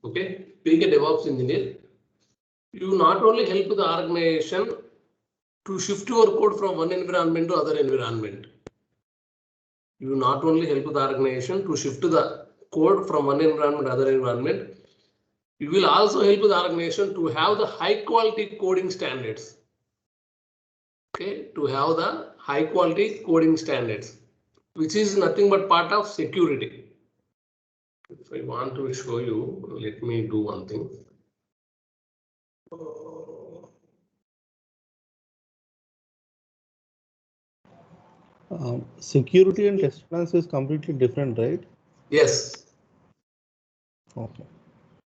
Okay, being a DevOps engineer, you not only help the organization to shift your code from one environment to other environment. You not only help the organization to shift the code from one environment to other environment, you will also help the organization to have the high quality coding standards. Okay, to have the high quality coding standards, which is nothing but part of security. If I want to show you, let me do one thing. Security and test plans is completely different, right? Yes. Okay.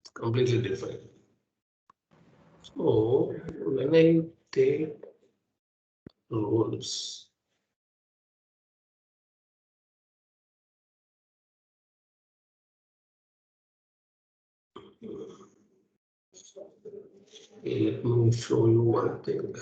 It's completely different. So when I take roles, let me show you one thing.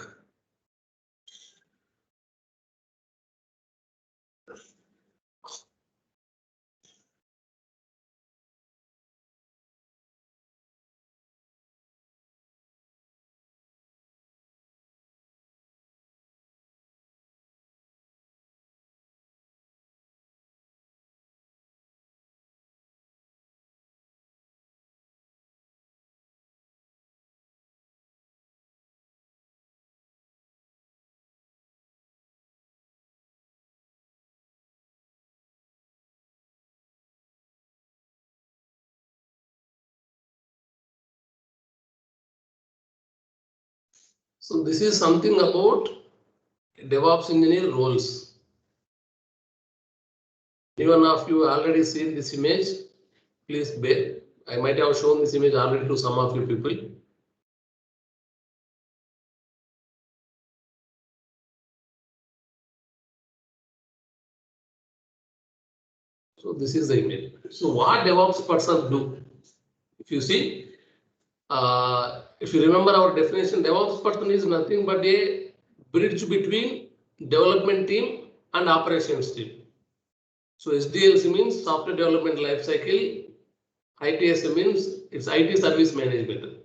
So this is something about DevOps engineer roles. Anyone of you already seen this image? Please bear. I might have shown this image already to some of you people. So this is the image. So what DevOps person do? If you see, if you remember our definition, DevOps person is nothing but a bridge between development team and operations team. So SDLC means software development lifecycle. ITS means it's IT service management.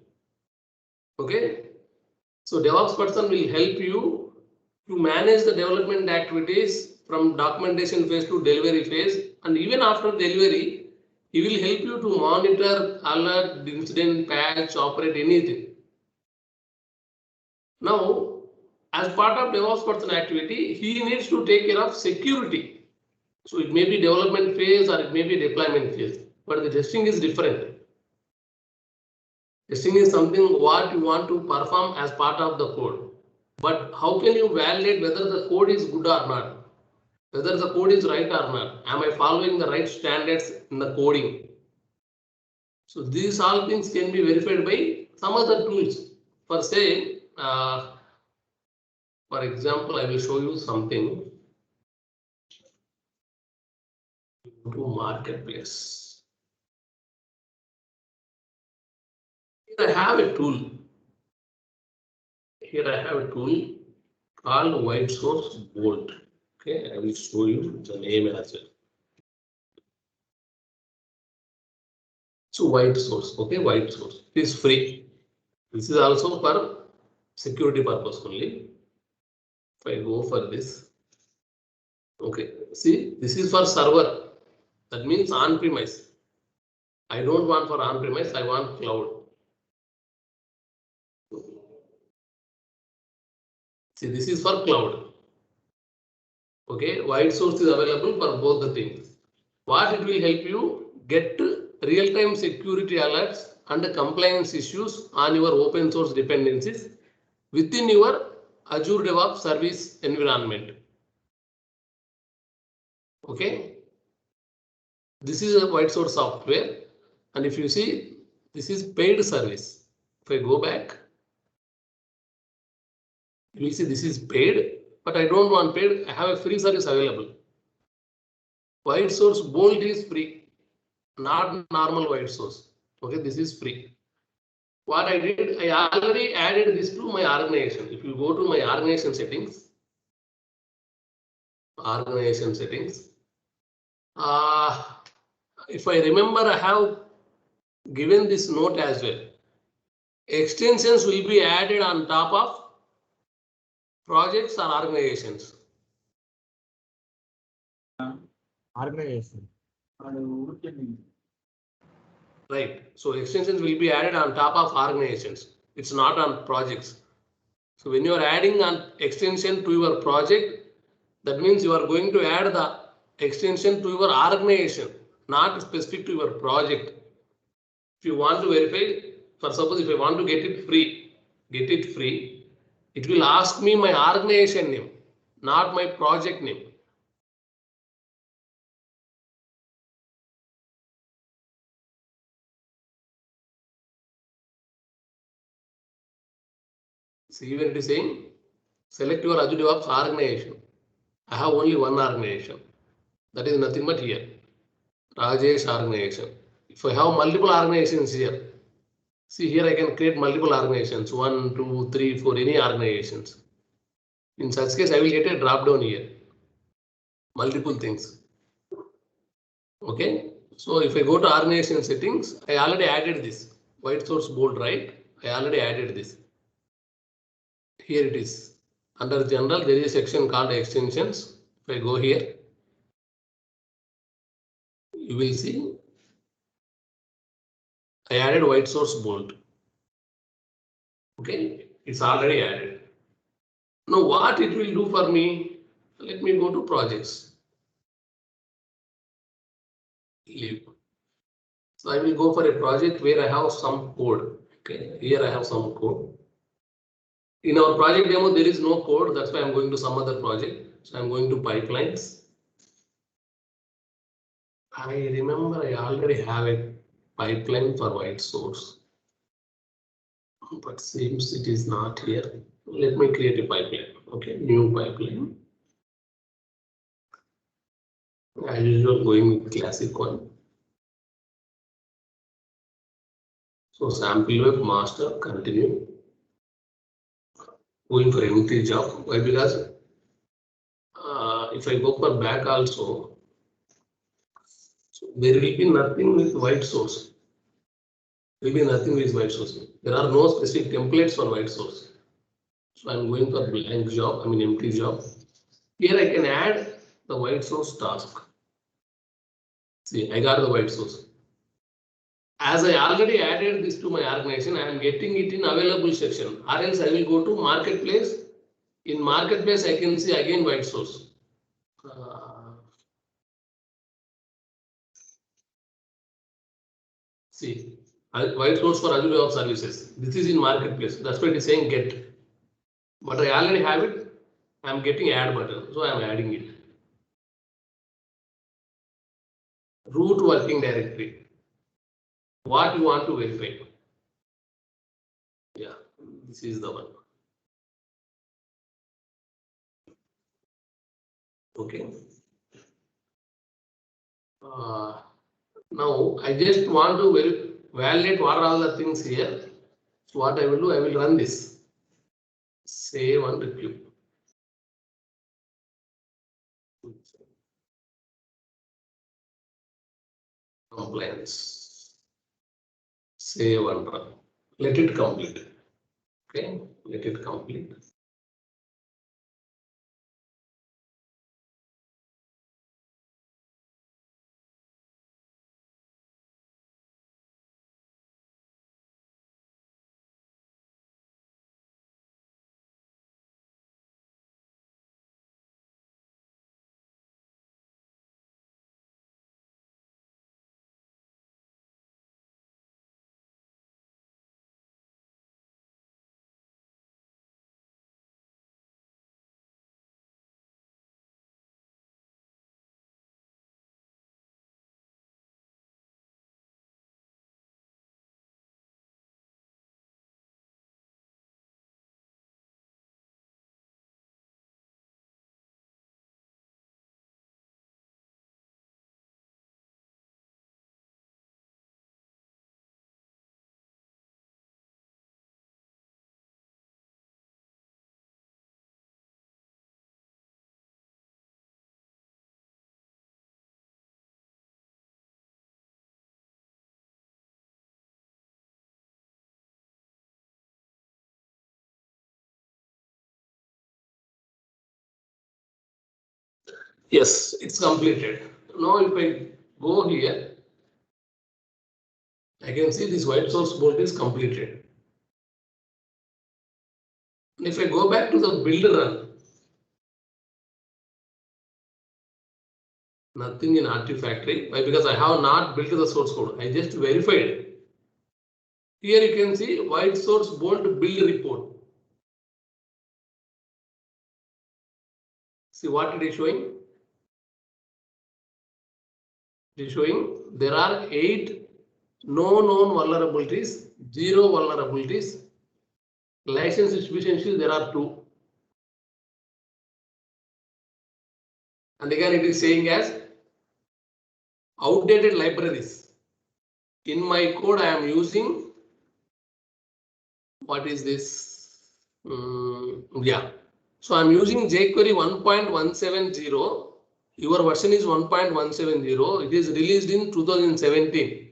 Okay. So DevOps person will help you to manage the development activities from documentation phase to delivery phase, and even after delivery, he will help you to monitor, alert, incident, patch, operate anything. Now, as part of DevOps person activity, he needs to take care of security. So it may be development phase or it may be deployment phase, but the testing is different. Testing is something what you want to perform as part of the code. But how can you validate whether the code is good or not? Whether the code is right or not? Am I following the right standards in the coding? So these all things can be verified by some other tools. For say, for example, I will show you something. To marketplace. Here I have a tool. Here I have a tool called Whitesource Bolt. Okay, I will show you the name as well. So Whitesource, okay, Whitesource. It is free. This is also for security purpose only. If I go for this, okay, see, this is for server. That means on-premise. I don't want for on-premise, I want cloud. See, this is for cloud. Okay, Whitesource is available for both the things. What it will help you get real-time security alerts and compliance issues on your open source dependencies within your Azure DevOps service environment. Okay, this is a Whitesource software, and if you see, this is paid service. If I go back, you will see this is paid, but I don't want paid. I have a free service available. Whitesource Bolt is free, not normal Whitesource. Okay, this is free. What I did, I already added this to my organization. If you go to my organization settings, if I remember, I have given this note as well. Extensions will be added on top of projects or organizations. Organization. Right. So extensions will be added on top of organizations. It's not on projects. So when you are adding an extension to your project, that means you are going to add the extension to your organization, not specific to your project. If you want to verify, for suppose if I want to get it free, it will ask me my organization name, not my project name. See when it is saying, select your Azure DevOps organization. I have only one organization. That is nothing but here, Rajesh organization. If I have multiple organizations here, see here I can create multiple organizations, 1, 2, 3, 4, any organizations. In such case, I will get a drop down here, multiple things. Okay, so if I go to organization settings, I already added this Whitesource bold, right? I already added this. Here it is. Under general, there is a section called extensions. If I go here, you will see I added Whitesource bold. Okay, it's already added. Now what it will do for me? Let me go to projects. Leave. So I will go for a project where I have some code. Okay, here I have some code. In our project demo, there is no code. That's why I'm going to some other project. So I'm going to pipelines. I remember I already have a pipeline for Whitesource, but seems it is not here. Let me create a pipeline. Okay, new pipeline. As usual, going with classic one. So sample web master, continue. Going for empty job. Why? Because if I go for back also, so there will be nothing with Whitesource. There will be nothing with Whitesource. There are no specific templates for Whitesource. So I'm going for blank job, I mean empty job. Here I can add the Whitesource task. See, I got the Whitesource. As I already added this to my organization, I am getting it in available section. Or else I will go to marketplace. In marketplace, I can see again Whitesource. See, Whitesource for Azure DevOps services. This is in marketplace. That's why it is saying get. But I already have it. I am getting add button, so I am adding it. Root working directory. What you want to verify? Yeah, this is the one. Okay. Now I just want to validate what are all the things here. So what I will do, I will run this. Save and review. Compliance. Save and run. Let it complete. Okay, let it complete. Yes, it's completed. Now if I go here, I can see this white source bolt is completed. And if I go back to the build run, nothing in Artifactory. Why? Because I have not built the source code. I just verified. Here you can see white source bolt build report. See what it is showing? It is showing there are 8 no known vulnerabilities, 0 vulnerabilities. License distribution issues, there are 2. And again, it is saying as outdated libraries. In my code, I am using, what is this? Yeah. So I'm using jQuery 1.170. Your version is 1.170. It is released in 2017.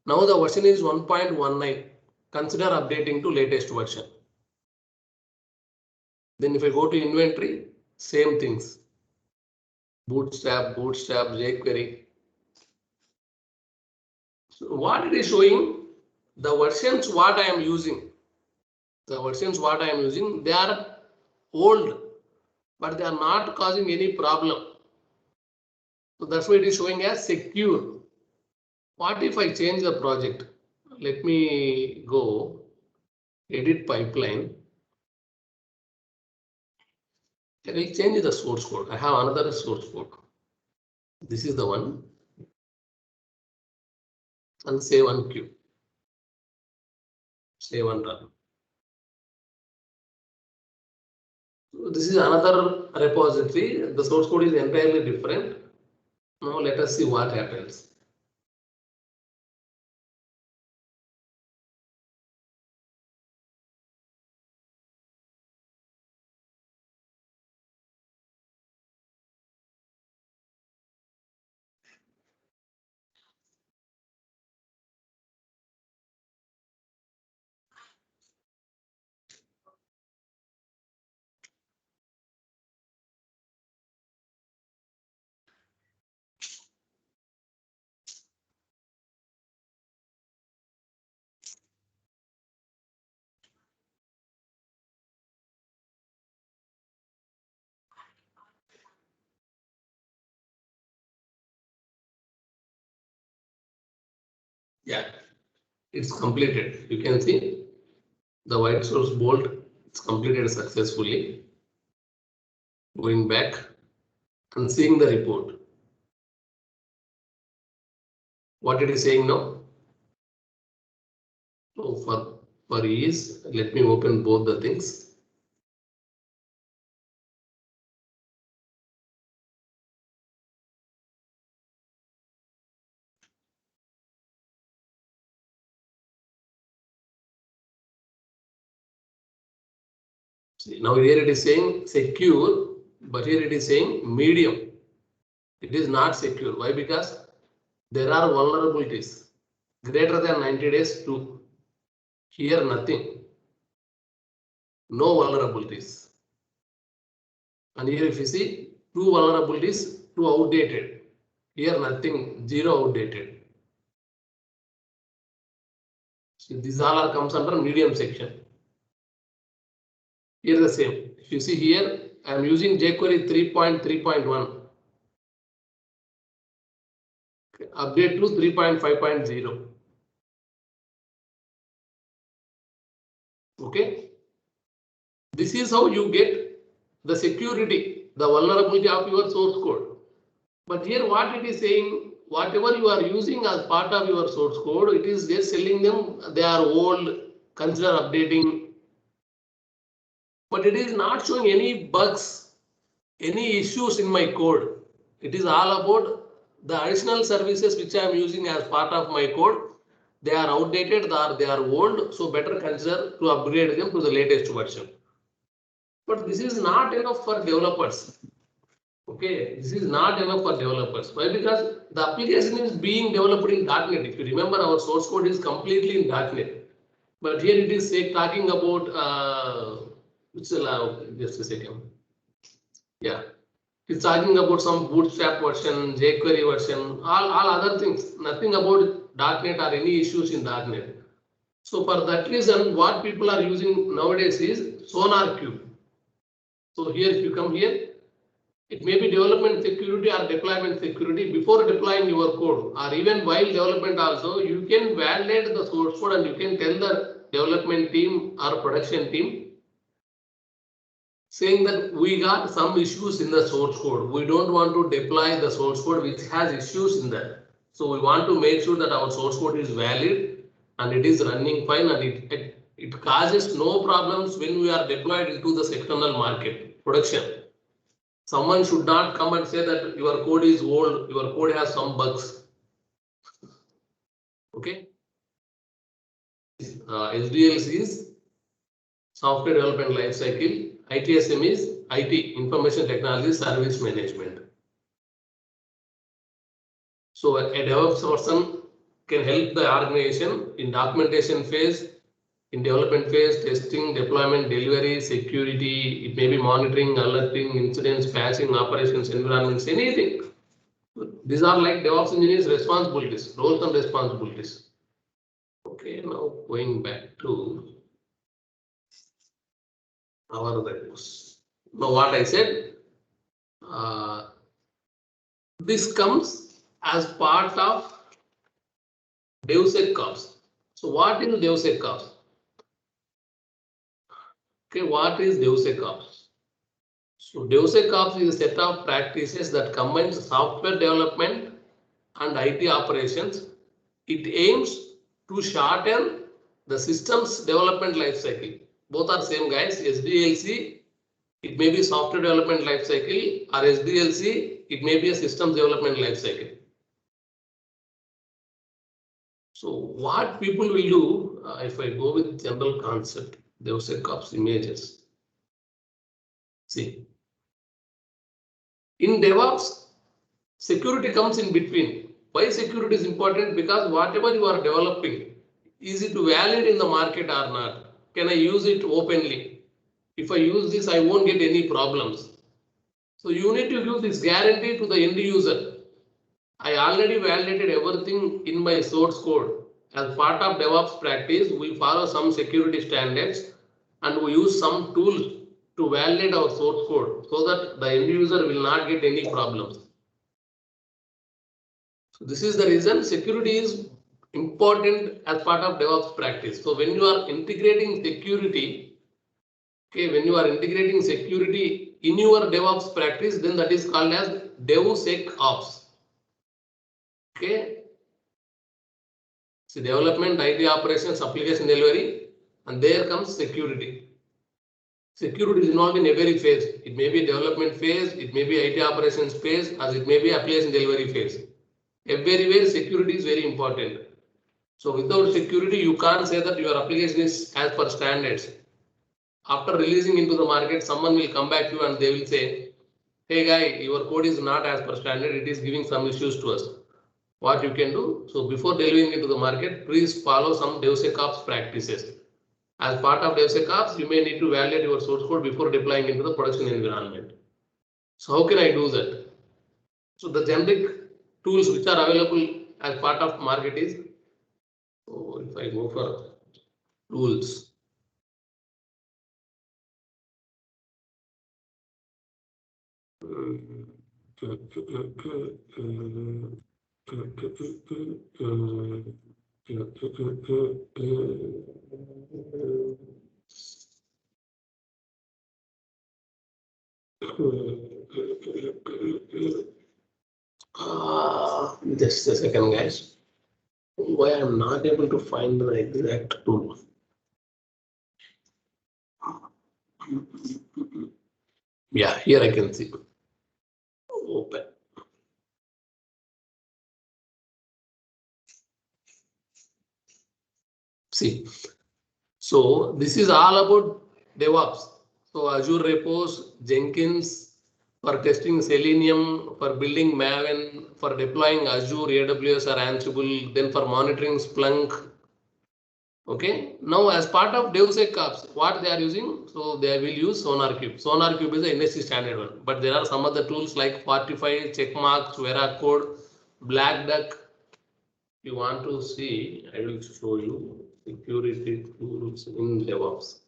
Now the version is 1.19. Consider updating to latest version. Then if I go to inventory, same things. Bootstrap, jQuery. So what it is showing, the versions what I am using, they are old, but they are not causing any problem. So that's why it is showing as secure. What if I change the project? Let me go edit pipeline. I will change the source code. I have another source code. This is the one. And save on queue. Save and run. So this is another repository. The source code is entirely different. Now let us see what happens. Yeah, it's completed. You can see the white source bolt. It's completed successfully. Going back and seeing the report. What it is saying now? So for ease, let me open both the things. See, now here it is saying secure, but here it is saying medium. It is not secure. Why? Because there are vulnerabilities greater than 90 days too. Here nothing. No vulnerabilities. And here if you see 2 vulnerabilities, 2 outdated. Here nothing, 0 outdated. So these all are comes under medium section. Here the same. If you see here, I am using jQuery 3.3.1. Update to 3.5.0. Okay. This is how you get the security, the vulnerability of your source code. But here what it is saying, whatever you are using as part of your source code, it is just telling them they are old, consider updating. But it is not showing any bugs, any issues in my code. It is all about the additional services which I am using as part of my code. They are outdated or they are old, so better consider to upgrade them to the latest version. But this is not enough for developers. Okay, this is not enough for developers. Why? Because the application is being developed in .NET. If you remember, our source code is completely in .NET. But here it is talking about just a second. Yeah. It's talking about some bootstrap version, jQuery version, all other things. Nothing about .NET or any issues in .NET. So for that reason, what people are using nowadays is SonarQube. So here, if you come here, it may be development security or deployment security. Before deploying your code, or even while development also, you can validate the source code and you can tell the development team or production team saying that we got some issues in the source code. We don't want to deploy the source code which has issues in that. So we want to make sure that our source code is valid and it is running fine and it causes no problems when we are deployed into the external market production. Someone should not come and say that your code is old, your code has some bugs. Okay. SDLC is software development lifecycle. ITSM is IT, Information Technology Service Management. So a DevOps person can help the organization in documentation phase, in development phase, testing, deployment, delivery, security. It may be monitoring, alerting, incidents, patching, operations, environments, anything. These are like DevOps engineers' responsibilities, roles and responsibilities. Okay, now going back to our values. Now what I said, this comes as part of DevSecOps. So what is DevSecOps? Okay, what is DevSecOps? So DevSecOps is a set of practices that combines software development and IT operations. It aims to shorten the system's development lifecycle. Both are same guys. SDLC, it may be software development lifecycle, or SDLC, it may be a systems development lifecycle. So what people will do, if I go with general concept, DevSecOps images. See, in DevOps, security comes in between. Why security is important? Because whatever you are developing, is it valid in the market or not? Can I use it openly? If I use this, I won't get any problems. So you need to give this guarantee to the end user. I already validated everything in my source code. As part of DevOps practice, we follow some security standards and we use some tools to validate our source code so that the end user will not get any problems. So this is the reason security is important as part of DevOps practice. So when you are integrating security, okay, when you are integrating security in your DevOps practice, then that is called as DevSecOps. Okay. So development, IT operations, application delivery, and there comes security. Security is involved in every phase. It may be development phase, it may be IT operations phase, as it may be application delivery phase. Everywhere security is very important. So without security, you can't say that your application is as per standards. After releasing into the market, someone will come back to you and they will say, hey guy, your code is not as per standard, it is giving some issues to us. What you can do? So before delivering into the market, please follow some DevSecOps practices. As part of DevSecOps, you may need to validate your source code before deploying into the production environment. So how can I do that? So the generic tools which are available as part of market is, so if I go for tools, just a second, guys. Why I'm not able to find the exact tool? Yeah, here I can see. Open. See, so this is all about DevOps. So Azure repos, Jenkins for testing Selenium, for building Maven, for deploying Azure, AWS or Ansible, then for monitoring Splunk, Okay. Now, as part of DevSecOps, what they are using? So they will use SonarQube. SonarQube is the industry standard one, but there are some other tools like Fortify, Checkmarks, Veracode, Black Duck. If you want to see, I will show you security tools in DevOps.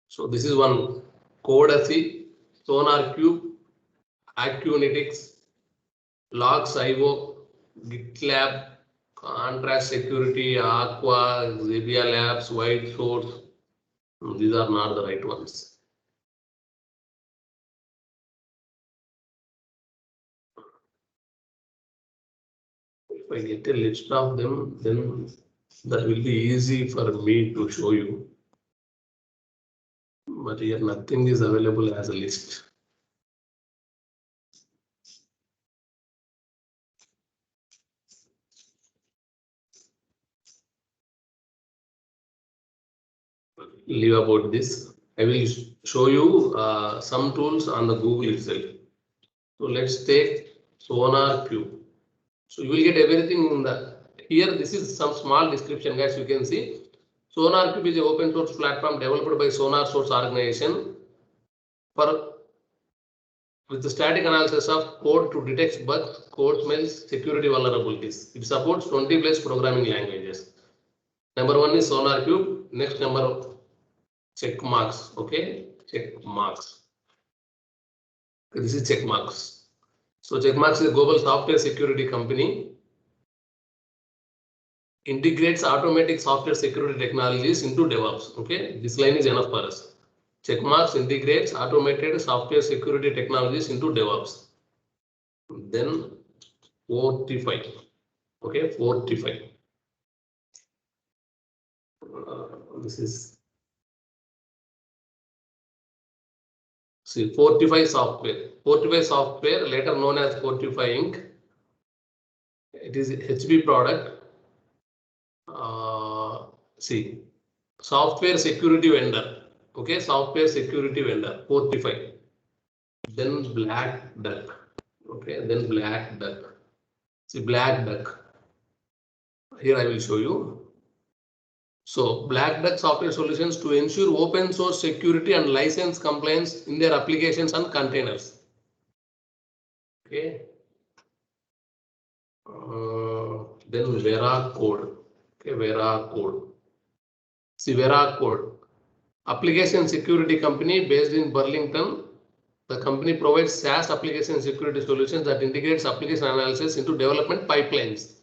So this is one Codacy, SonarQube, Acunetics, Logs.io, GitLab, Contrast Security, Aqua, Xebia Labs, Whitesource. These are not the right ones. If I get a list of them, then that will be easy for me to show you. But here nothing is available as a list. Leave about this. I will show you some tools on the Google itself. So let's take SonarQube. So you will get everything in the here. This is some small description, guys. You can see SonarQube is an open source platform developed by SonarSource organization for with the static analysis of code to detect bugs, code smells, security vulnerabilities. It supports 20 plus programming languages. Number one is SonarQube. Next number Checkmarks. Okay, Checkmarks. Okay, this is Checkmarks. So Checkmarks is a global software security company. Integrates automatic software security technologies into DevOps. Okay, this line is enough for us. Checkmarks integrates automated software security technologies into DevOps. Then Fortify. Okay, Fortify. This is see Fortify software. Fortify software, later known as Fortify Inc. It is a HB product. See, software security vendor. Okay, software security vendor. Fortify. Then Black Duck. Okay, then Black Duck. See, Black Duck. Here I will show you. So Black Duck software solutions to ensure open source security and license compliance in their applications and containers. Okay. Then Veracode. Okay, Veracode. See, Veracode. Application security company based in Burlington. The company provides SaaS application security solutions that integrates application analysis into development pipelines.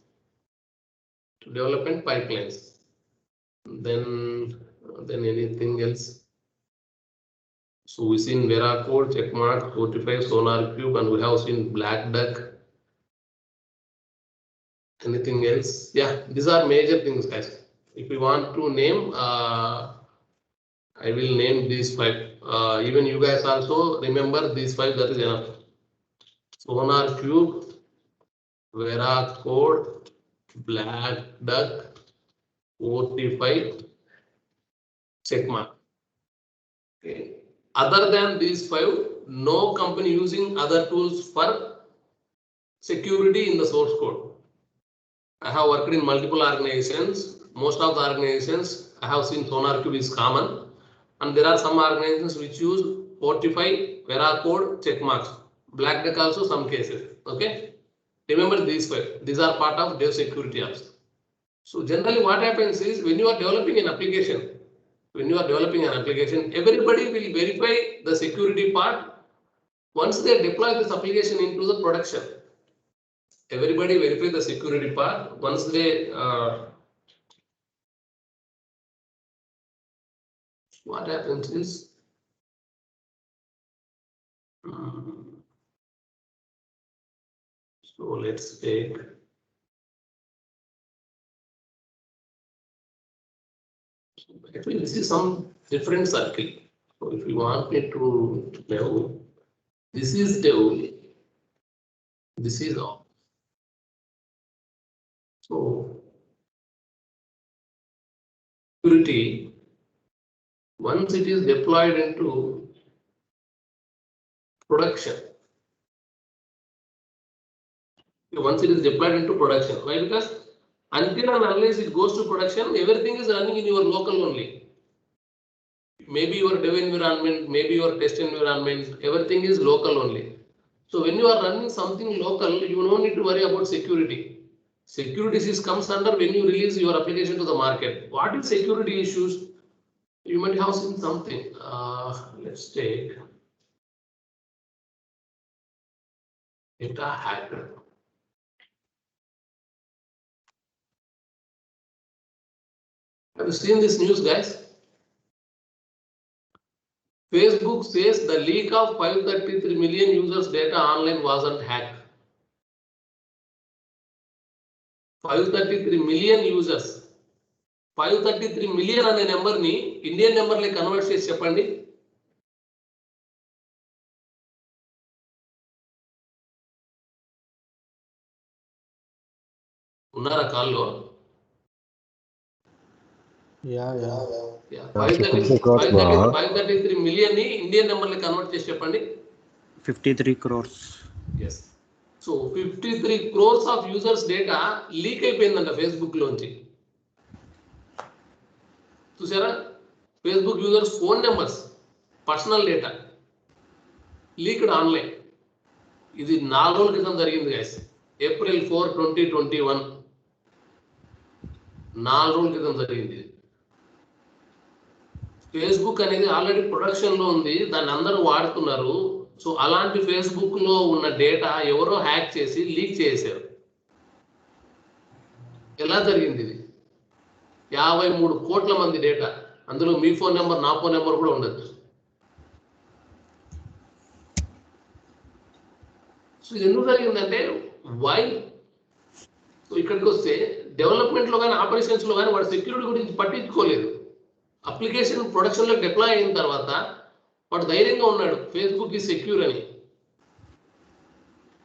Then anything else? So we seen Veracode, Checkmark, Fortify, SonarQube, and we have seen Black Duck. Anything else? Yeah, these are major things, guys. If you want to name, I will name these five. Even you guys also remember these five. That is enough. SonarQube, Veracode, Black Duck, Fortify, Checkmark. Okay. Other than these five, no company using other tools for security in the source code. I have worked in multiple organizations. Most of the organizations I have seen SonarQube is common, and there are some organizations which use Fortify, Veracode, Checkmarks, Black Duck also some cases. Okay, remember these five. These are part of DevSecurity apps. So generally, what happens is when you are developing an application, everybody will verify the security part once they deploy this application into the production. Everybody verify the security part once they what happens is so let's take actually this is some different circle. So if you want me to know, this is dev, this is off. So security once it is deployed into production. Once it is deployed into production. Why? Because until and unless it goes to production, everything is running in your local only. Maybe your dev environment, maybe your test environment, everything is local only. So when you are running something local, you don't need to worry about security. Security issues comes under when you release your application to the market. What is security issues? You might have seen something. Let's take data hacker. Have you seen this news, guys? Facebook says the leak of 533 million users' data online wasn't hacked. 533 million users. 533 million అనే number ని Indian number లే convert చేసి చెప్పండి. ఉన్నారా కాల్లో? 533 million ని Indian number లే convert చేసి చెప్పండి. 53 crores. Yes. So 53 crores of users data leak అయిపోయిందంట ఫేస్బుక్ లోంచి. చూసారా? Facebook users phone numbers, personal data leaked online. ఇది 4 రోజుల క్రితం జరిగింది గైస్. April 4, 2021. 4 రోజుల క్రితం జరిగింది. ఫేస్బుక్ అనేది ఆల్రెడీ ప్రొడక్షన్ లో ఉంది, దాన్ని అందరూ వాడుతున్నారు. సో అలాంటి ఫేస్బుక్ లో ఉన్న డేటా ఎవరో హ్యాక్ చేసి లీక్ చేశారు. ఎలా జరిగింది ఇది? 53 కోట్ల మంది డేటా, అందులో మీ ఫోన్ నెంబర్, నా ఫోన్ నెంబర్ కూడా ఉండొచ్చు. సో ఇది ఎందుకు జరిగిందంటే వై? సో ఇక్కడికి వస్తే డెవలప్మెంట్ లో కానీ ఆపరేషన్స్ లో కానీ వాడు సెక్యూరిటీ గురించి పట్టించుకోలేదు. అప్లికేషన్ ప్రొడక్షన్ లో డిప్లాయ్ అయిన తర్వాత వాడు ధైర్యంగా ఉన్నాడు ఫేస్బుక్ ఈ సెక్యూర్ అని.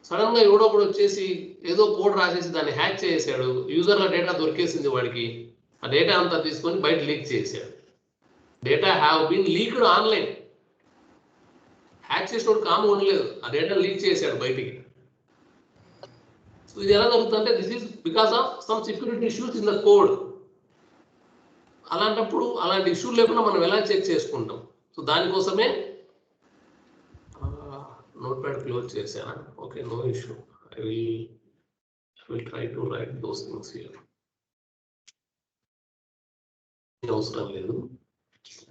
సడన్ గా ఎవడో కూడా వచ్చేసి ఏదో కోడ్ రాసేసి దాన్ని హ్యాక్ చేసాడు. యూజర్ల డేటా దొరికేసింది వాడికి. ఆ డేటా అంతా తీసుకొని బయట లీక్ చేశాడు. Data have been leaked online. Hack చేసినోడు కాము ఉండలేదు, ఆ డేటా లీక్ చేశాడు బయటికి. సో ఇది ఎలా జరుగుతుందంటే this is because of some security issues in the code. అలాంటప్పుడు అలాంటి ఇష్యూ లేకుండా మనం ఎలా చెక్ చేసుకుంటాం? సో దానికోసమే నోట్ ప్యాడ్ క్లోజ్ చేశాను. Okay, no issue. I will try to write those things here. అవసరం లేదు.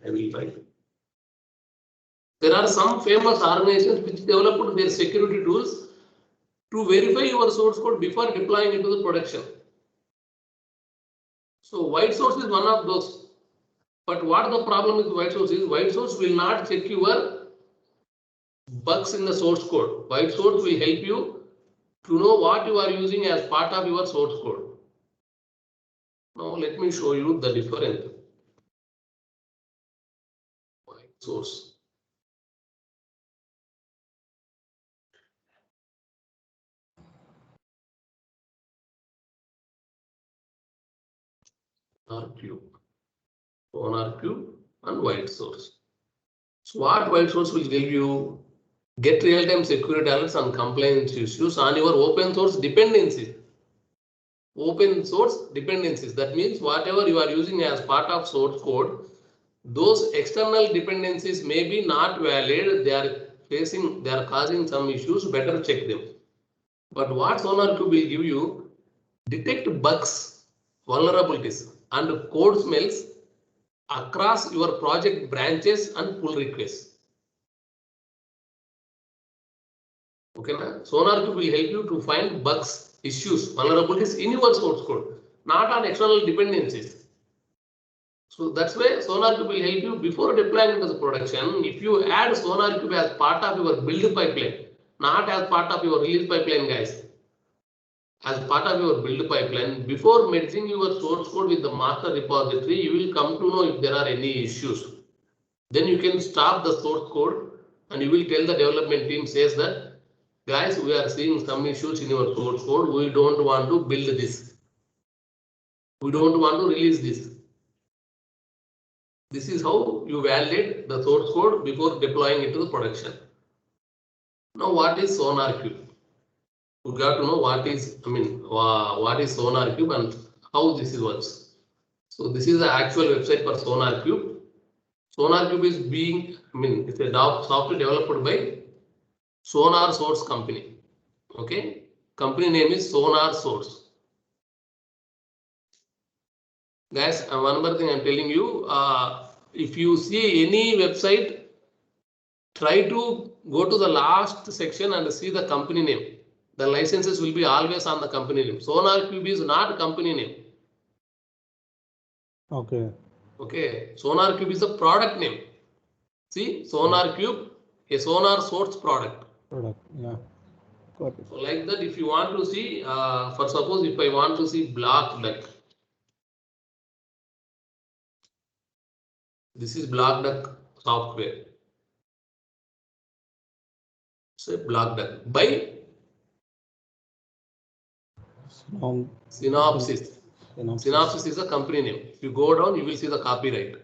I will write. There are some famous organizations which developed their security tools to verify your source code before deploying into the production. So Whitesource is one of those. But what the problem with Whitesource is, Whitesource will not check your bugs in the source code. Whitesource will help you to know what you are using as part of your source code. Now let me show you the difference. Source. SonarQube and Whitesource. So what Whitesource will give you? Get real-time security alerts and compliance issues on your open source dependencies. Open source dependencies. That means whatever you are using as part of source code, those external dependencies may be not valid. They are causing some issues. Better check them. But what SonarQube will give you? Detect bugs, vulnerabilities, and code smells across your project branches and pull requests. Okay, na? SonarQube will help you to find bugs, issues, vulnerabilities in your source code, not on external dependencies. So that's why SonarQube will help you before deploying into the production. If you add SonarQube as part of your build pipeline, not as part of your release pipeline, guys, as part of your build pipeline, before merging your source code with the master repository, you will come to know if there are any issues. Then you can stop the source code and you will tell the development team says that, guys, we are seeing some issues in your source code. We don't want to build this. We don't want to release this. This is how you validate the source code before deploying it to the production. Now, what is SonarQube? We got to know what is, what is SonarQube and how this works. So this is the actual website for SonarQube. SonarQube is being, it's a software developed by SonarSource company. Okay, company name is SonarSource. Guys, one more thing I'm telling you, if you see any website, try to go to the last section and see the company name. The licenses will be always on the company name. SonarQube is not company name. Okay. Okay, SonarQube is a product name. See, SonarQube, a SonarSource product. Yeah. Got it. So like that, if you want to see, for suppose if I want to see block duck. This is block duck software. Say block duck by Synopsys. Synopsys is a company name. If you go down, you will see the copyright.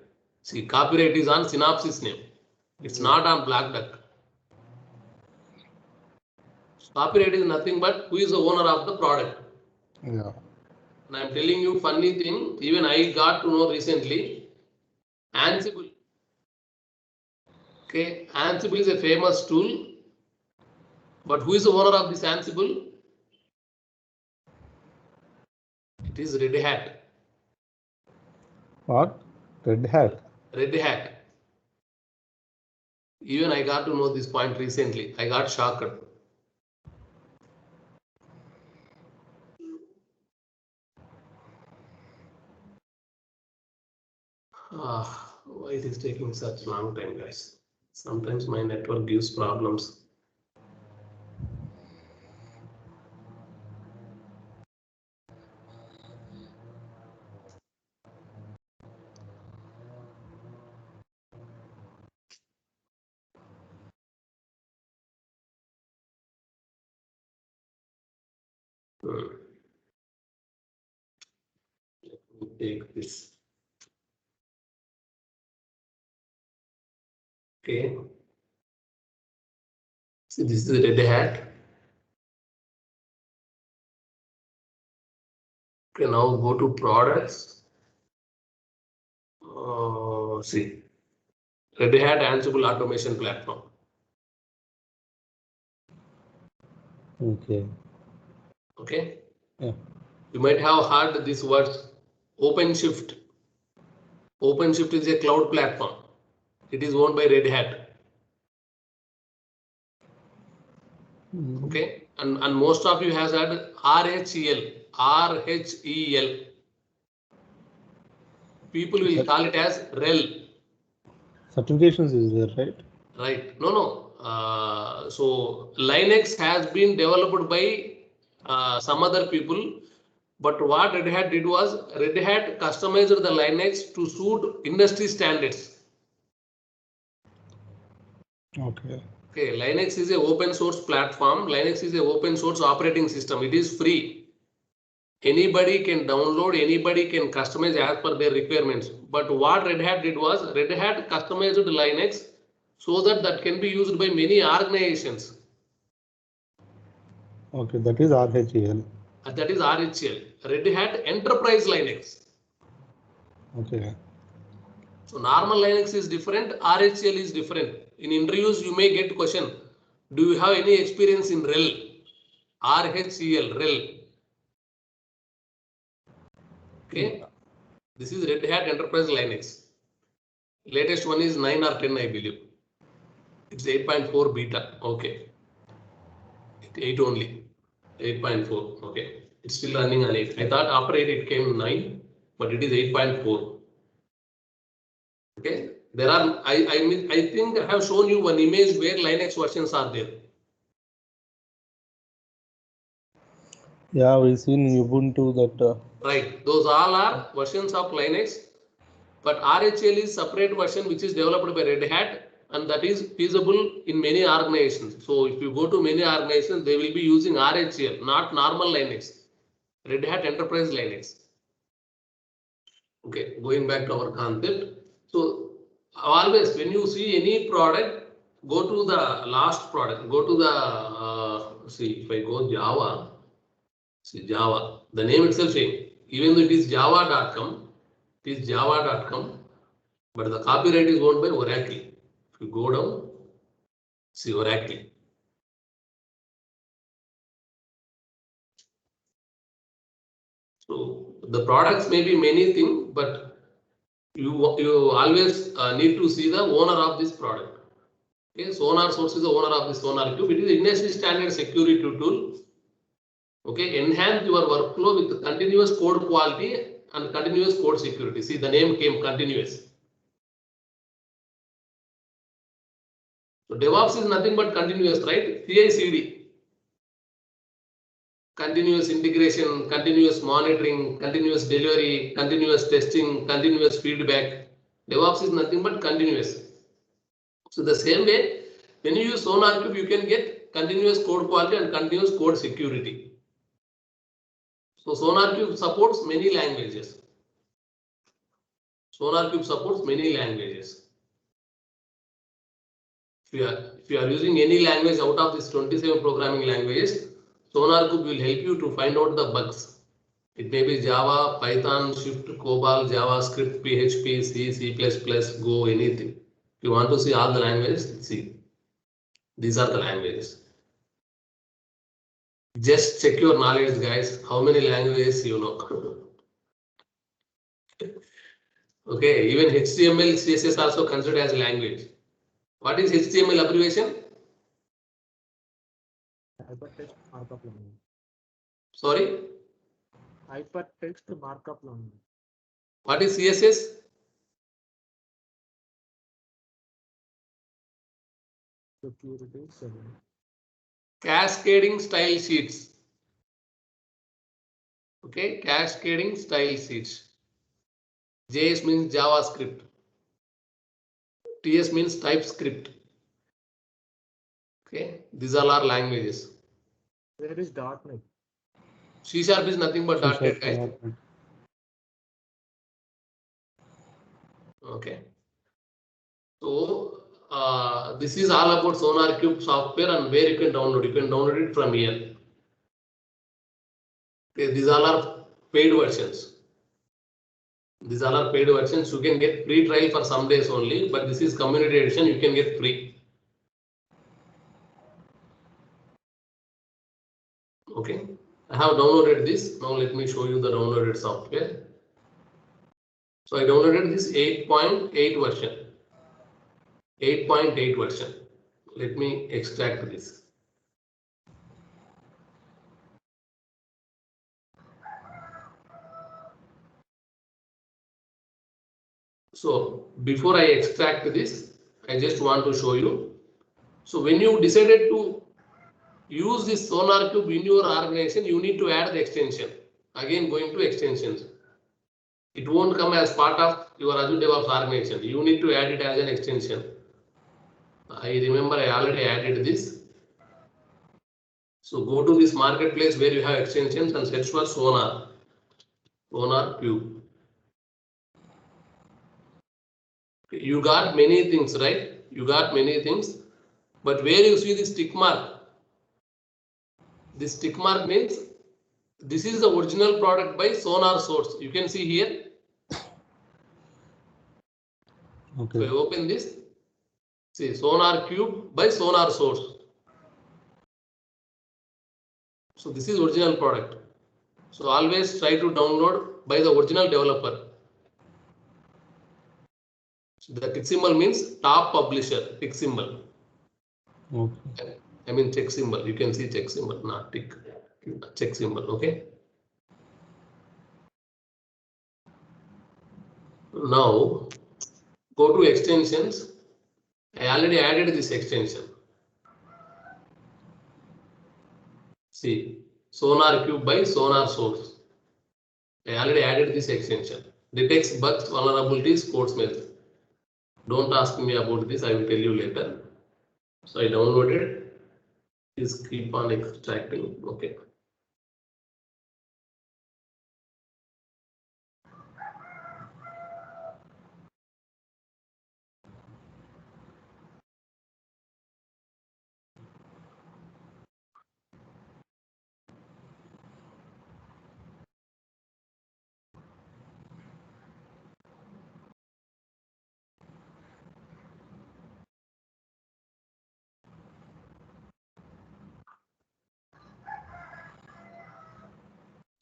See, copyright is on Synopsys name. It's not on Black Duck. Copyright is nothing but who is the owner of the product. Yeah. And I'm telling you funny thing, even I got to know recently, Ansible. Okay, Ansible is a famous tool, but who is the owner of this Ansible? It is Red Hat. What? Red Hat. Red Hat. Even I got to know this point recently. I got shocked. Why it is taking such long time, guys? Sometimes my network gives problems. Let me take this. Okay. See, this is Red Hat. Okay, now go to products. See, Red Hat Ansible automation platform. Okay. Okay. Yeah. You might have heard these words. OpenShift. OpenShift is a cloud platform. It is owned by Red Hat. Okay, and most of you has had RHEL. People will call it as RHEL. Certifications is there, right? Right. No. So Linux has been developed by some other people, but what Red Hat did was Red Hat customized the Linux to suit industry standards. Okay. Okay, Linux is an open source platform. Linux is an open source operating system. It is free. Anybody can download, anybody can customize as per their requirements. But what Red Hat did was Red Hat customized Linux so that can be used by many organizations. Okay, that is RHEL. That is RHEL, Red Hat Enterprise Linux. Okay. So normal Linux is different, RHEL is different. In interviews, you may get question, do you have any experience in RHEL? RHEL, RHEL. Okay, this is Red Hat Enterprise Linux. Latest one is 9 or 10, I believe. It's 8.4 beta. Okay, 8 only. 8.4. Okay, it's still running on 8. I thought after 8 it came 9, but it is 8.4. Okay, there are. I think I have shown you one image where Linux versions are there. Yeah, we've seen Ubuntu that. Right, those all are versions of Linux, but RHEL is separate version which is developed by Red Hat, and that is feasible in many organizations. So if you go to many organizations, they will be using RHEL, not normal Linux. Red Hat Enterprise Linux. Okay, going back to our concept. So always when you see any product, go to the last product, go to the, see, if I go Java, see Java, the name itself saying, even though it is java.com, it is java.com, but the copyright is owned by Oracle. If you go down, see Oracle. So the products may be many things, but you always need to see the owner of this product. Okay, SonarSource is the owner of the SonarQube. It is industry standard security tool. Okay, enhance your workflow with continuous code quality and continuous code security. See, the name came continuous. So DevOps is nothing but continuous, right? CI/CD, continuous integration, continuous monitoring, continuous delivery, continuous testing, continuous feedback. DevOps is nothing but continuous. So the same way, when you use SonarQube, you can get continuous code quality and continuous code security. So SonarQube supports many languages. SonarQube supports many languages. If you are using any language out of these 27 programming languages, SonarQube will help you to find out the bugs. It may be Java, Python, Swift, COBOL, JavaScript, PHP, C, C++, Go, anything. If you want to see all the languages, see. These are the languages. Just check your knowledge, guys. How many languages you know? Okay, even HTML, CSS also considered as language. What is HTML abbreviation? Hypertext markup language. Sorry? Hypertext markup language. What is CSS? Security 7. Cascading style sheets. Okay, cascading style sheets. JS means JavaScript. TS means TypeScript. Okay, these all are languages. Where is .NET? C# is nothing but .NET, guys. Okay. So this is all about SonarQube software and where you can download. You can download it from here. Okay, these all are paid versions. These all are paid versions. You can get free trial for some days only, but this is community edition. You can get free. Okay, I have downloaded this. Now let me show you the downloaded software. So I downloaded this 8.8 version. 8.8 version. Let me extract this. So before I extract this, I just want to show you. So when you decided to use this SonarQube in your organization, you need to add the extension. Again, going to extensions. It won't come as part of your Azure DevOps organization. You need to add it as an extension. I remember I already added this. So go to this marketplace where you have extensions and search for SonarQube. You got many things, right? You got many things, but where you see this tick mark means this is the original product by SonarSource. You can see here. Okay. So I open this. See, SonarQube by SonarSource. So this is original product. So always try to download by the original developer. So the tick symbol means top publisher, tick symbol. Okay. I mean check symbol. You can see check symbol, not tick. Check symbol. Okay. Now go to extensions. I already added this extension. See, SonarQube by SonarSource. I already added this extension. Detects bugs, vulnerabilities, code smells. Don't ask me about this. I will tell you later. So I downloaded. Please keep on extracting. Okay.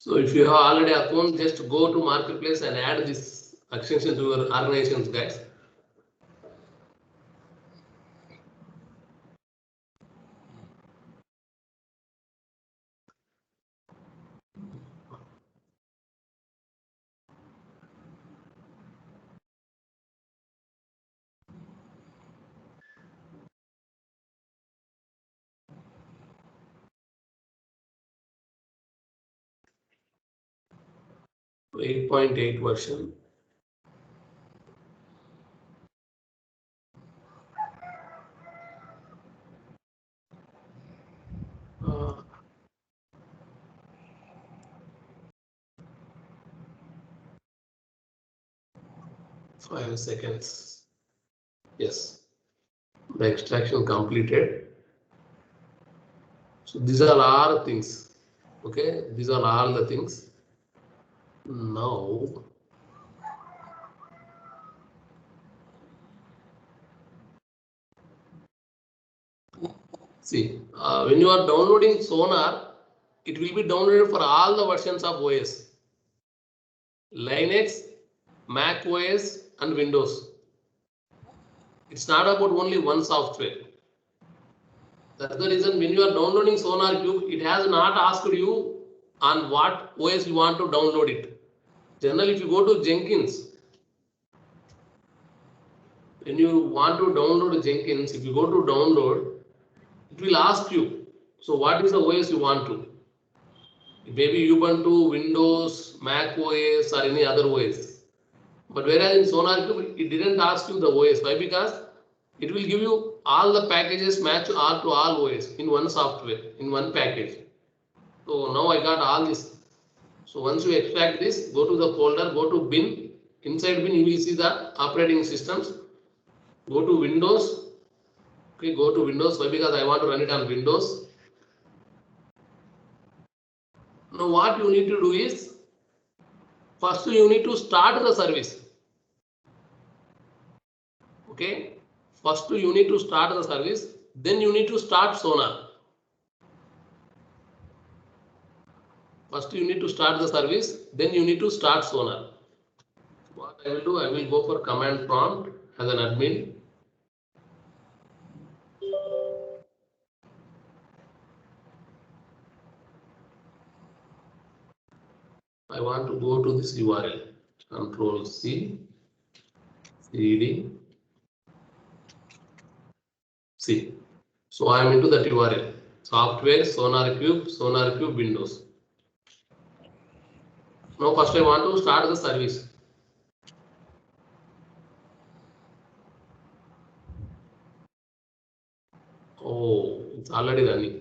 So if you have already account, just go to marketplace and add this extension to your organizations, guys. So 8.8 version. Uh, 5 seconds. Yes, the extraction completed. So these are all things. Okay, these are all the things. Now, see, when you are downloading Sonar, it will be downloaded for all the versions of OS. Linux, Mac OS, and Windows. It's not about only one software. That's the reason when you are downloading SonarQube, it has not asked you on what OS you want to download it. Generally, if you go to Jenkins, when you want to download Jenkins, if you go to download, it will ask you, so what is the OS you want to? Maybe Ubuntu, Windows, Mac OS, or any other OS. But whereas in SonarQube, it didn't ask you the OS. Why? Because it will give you all the packages match all to all OS in one software, in one package. So now I got all this. So once you extract this, go to the folder, go to bin. Inside bin, you will see the operating systems. Go to Windows. Okay, go to Windows. Why? Because I want to run it on Windows. Now what you need to do is, first you need to start the service. Okay, first you need to start the service, then you need to start Sonar. First you need to start the service, then you need to start Sonar. What I will do, I will go for command prompt as an admin. I want to go to this URL. Control C, CD, C. So I am into that URL. Software, SonarQube, SonarQube Windows. Now first I want to start the service. Oh, it's already running.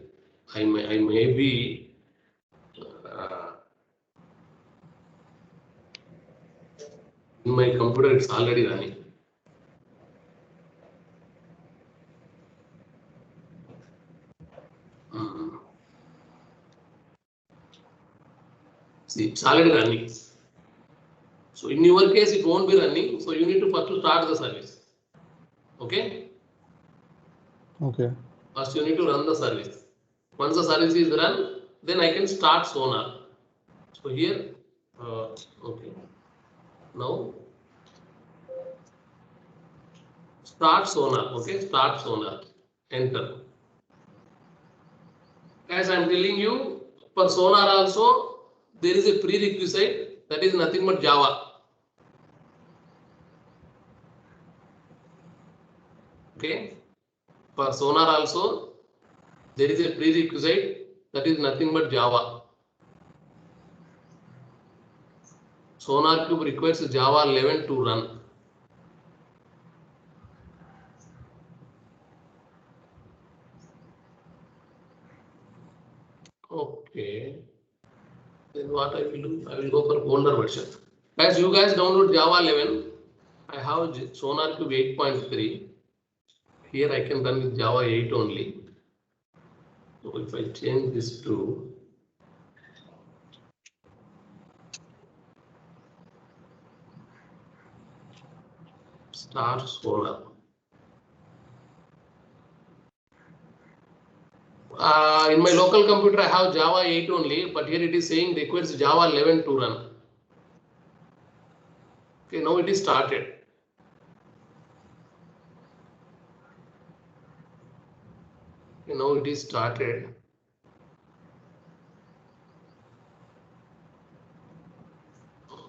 I may be in my computer, it's already running. See, it's already running. So in your case, it won't be running. So you need to first start the service. Okay? Okay. First you need to run the service. Once the service is run, then I can start Sonar. So here, okay. Now, start Sonar. Okay, start Sonar. Enter. As I am telling you, for Sonar also, there is a prerequisite that is nothing but Java. Okay, for Sonar also, there is a prerequisite that is nothing but Java. SonarQube requires Java 11 to run. Okay. Then what I will do? I will go for older version. As you guys download Java 11, I have SonarQube 8.3. Here I can run with Java 8 only. So if I change this to start Sonar. In my local computer, I have Java 8 only, but here it is saying requires Java 11 to run. Okay, now it is started. Okay, now it is started.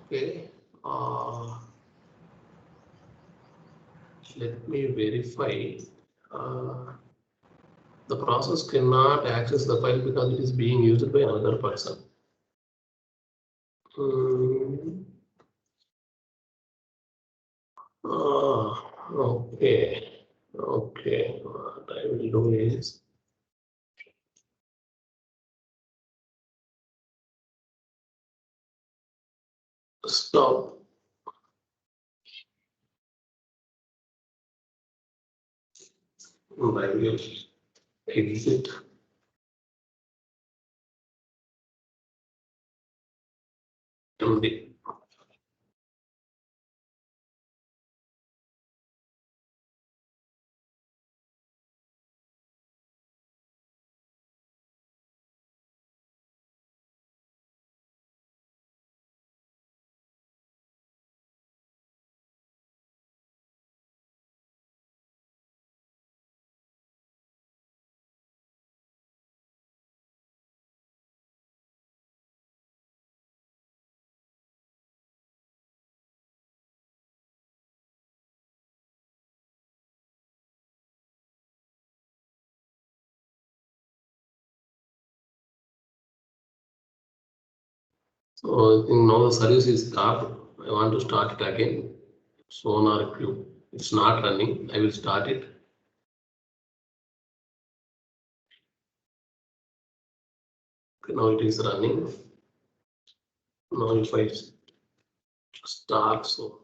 Okay. Let me verify. The process cannot access the file because it is being used by another person. Okay. Okay. What I will do is stop. I will exit. MD. So I think now the service is stopped. I want to start it again. SonarQube. It's not running. I will start it. Okay, now it is running. Now if I start, so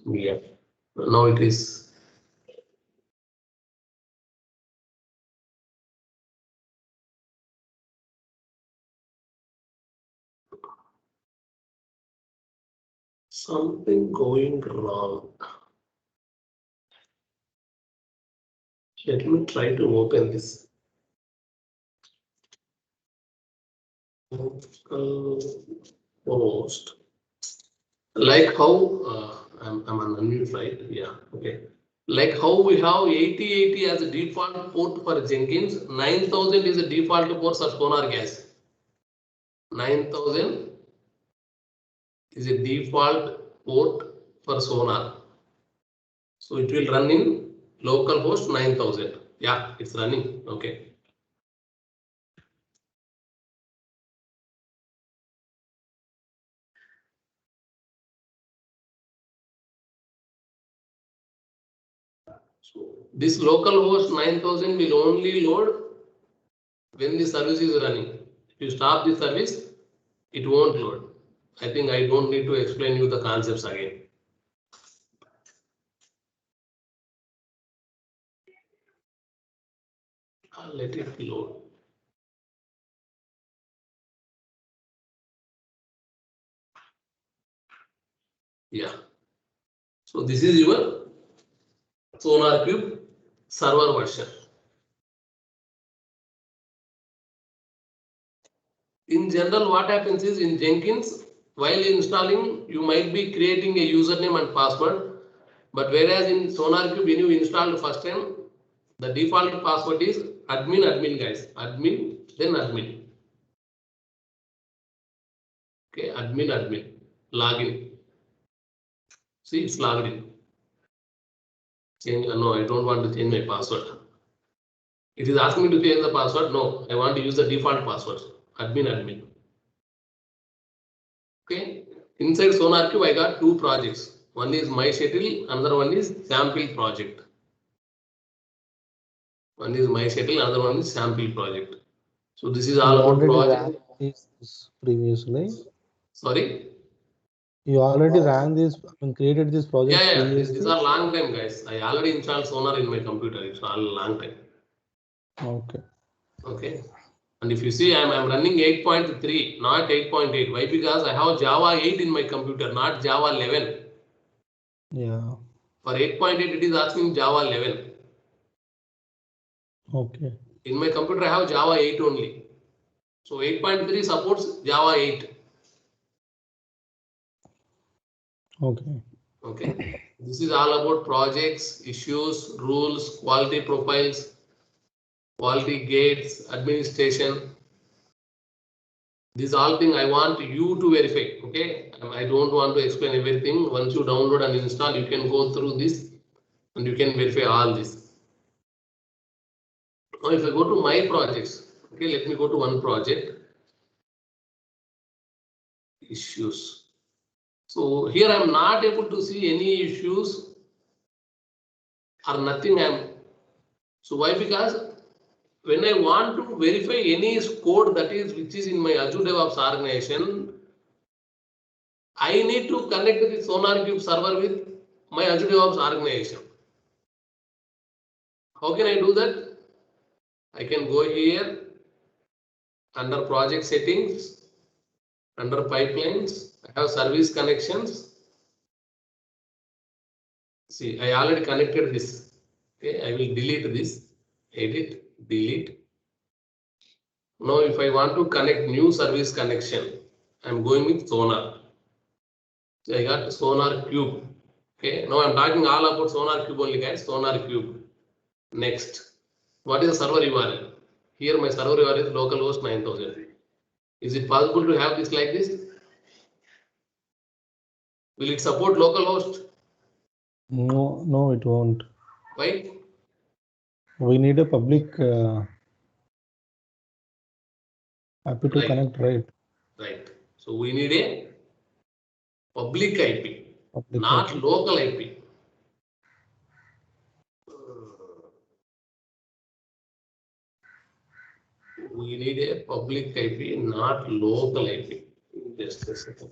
yeah. Now it is. Something going wrong. Let me try to open this. Post. Like how I'm on unmute, right? Yeah. Okay. Like how we have 8080 as a default port for Jenkins, 9000 is a default port for Sonar Gas. 9000 is a default port for Sonar. So it will run in localhost 9000. Yeah, it's running. Okay. So this localhost 9000 will only load when the service is running. If you stop the service, it won't load. I think I don't need to explain you the concepts again. I'll let it load. Yeah. So this is your SonarQube server version. In general, what happens is in Jenkins, while installing, you might be creating a username and password. But whereas in SonarQube, when you install the first time, the default password is admin, guys. Admin, then admin. Okay, admin. Login. See, it's logged in. Change. No, I don't want to change my password. It is asking me to change the password. No, I want to use the default password. Admin. Okay. Inside SonarQube, I got two projects. One is my schedule, another one is sample project. One is my schedule, another one is sample project. So this is all about project. Previously. Sorry. You already ran this, created this project Yeah, previously? these are long time, guys. I already installed Sonar in my computer. It's all long time. Okay. Okay. And if you see, I'm running 8.3, not 8.8. Why? Because I have Java 8 in my computer, not Java 11. Yeah. For 8.8, it is asking Java 11. Okay. In my computer, I have Java 8 only. So 8.3 supports Java 8. Okay. Okay. This is all about projects, issues, rules, quality profiles, quality gates, administration. These all things I want you to verify. Okay. I don't want to explain everything. Once you download and install, you can go through this and you can verify all this. Now, if I go to my projects, okay, let me go to one project. Issues. So here I am not able to see any issues or nothing. So why? Because when I want to verify any code that is which is in my Azure DevOps organization, I need to connect the SonarQube server with my Azure DevOps organization. How can I do that? I can go here under project settings, under pipelines. I have service connections. See, I already connected this. Okay, I will delete this. Edit, delete. Now, if I want to connect new service connection, I'm going with Sonar. So I got SonarQube. Okay, now I'm talking all about SonarQube only, guys. SonarQube. Next, what is the server URL? Here, my server URL is localhost 9000. Is it possible to have this like this? Will it support localhost? No, it won't. Why? We need a public API to Right. connect, right? Right. So we need a public IP, Public not IP. local IP. We need a public IP, not local IP. Just a second.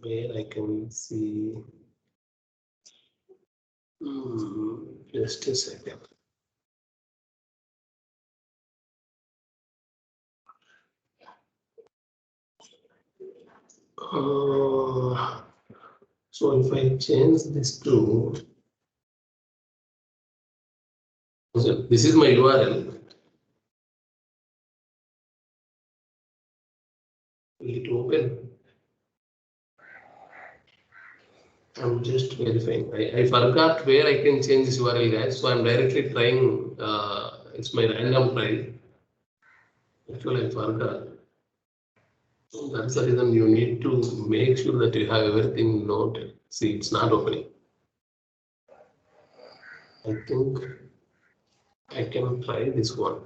Where I can see. Just a second. So if I change this to, so this is my URL. Will it open? I'm just verifying. I forgot where I can change this URL, guys. So I'm directly trying. It's my random try. Actually, I forgot. So that's the reason you need to make sure that you have everything noted. See, it's not opening. I think I can try this one.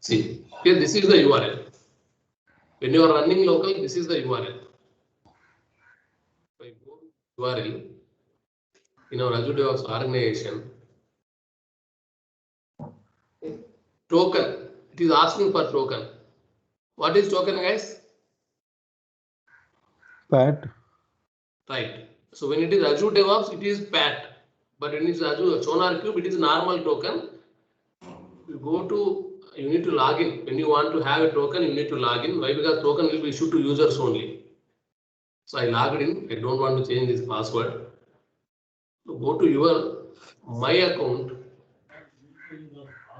See, here this is the URL. When you are running local, this is the URL. If I go to URL in our Azure DevOps organization, token, it is asking for token. What is token, guys? PAT. Right. So when it is Azure DevOps, it is PAT. But when it is Azure SonarQube, it is normal token. You need to log in. When you want to have a token, you need to log in. Why? Because token will be issued to users only. So I logged in. I don't want to change this password. So go to your My account.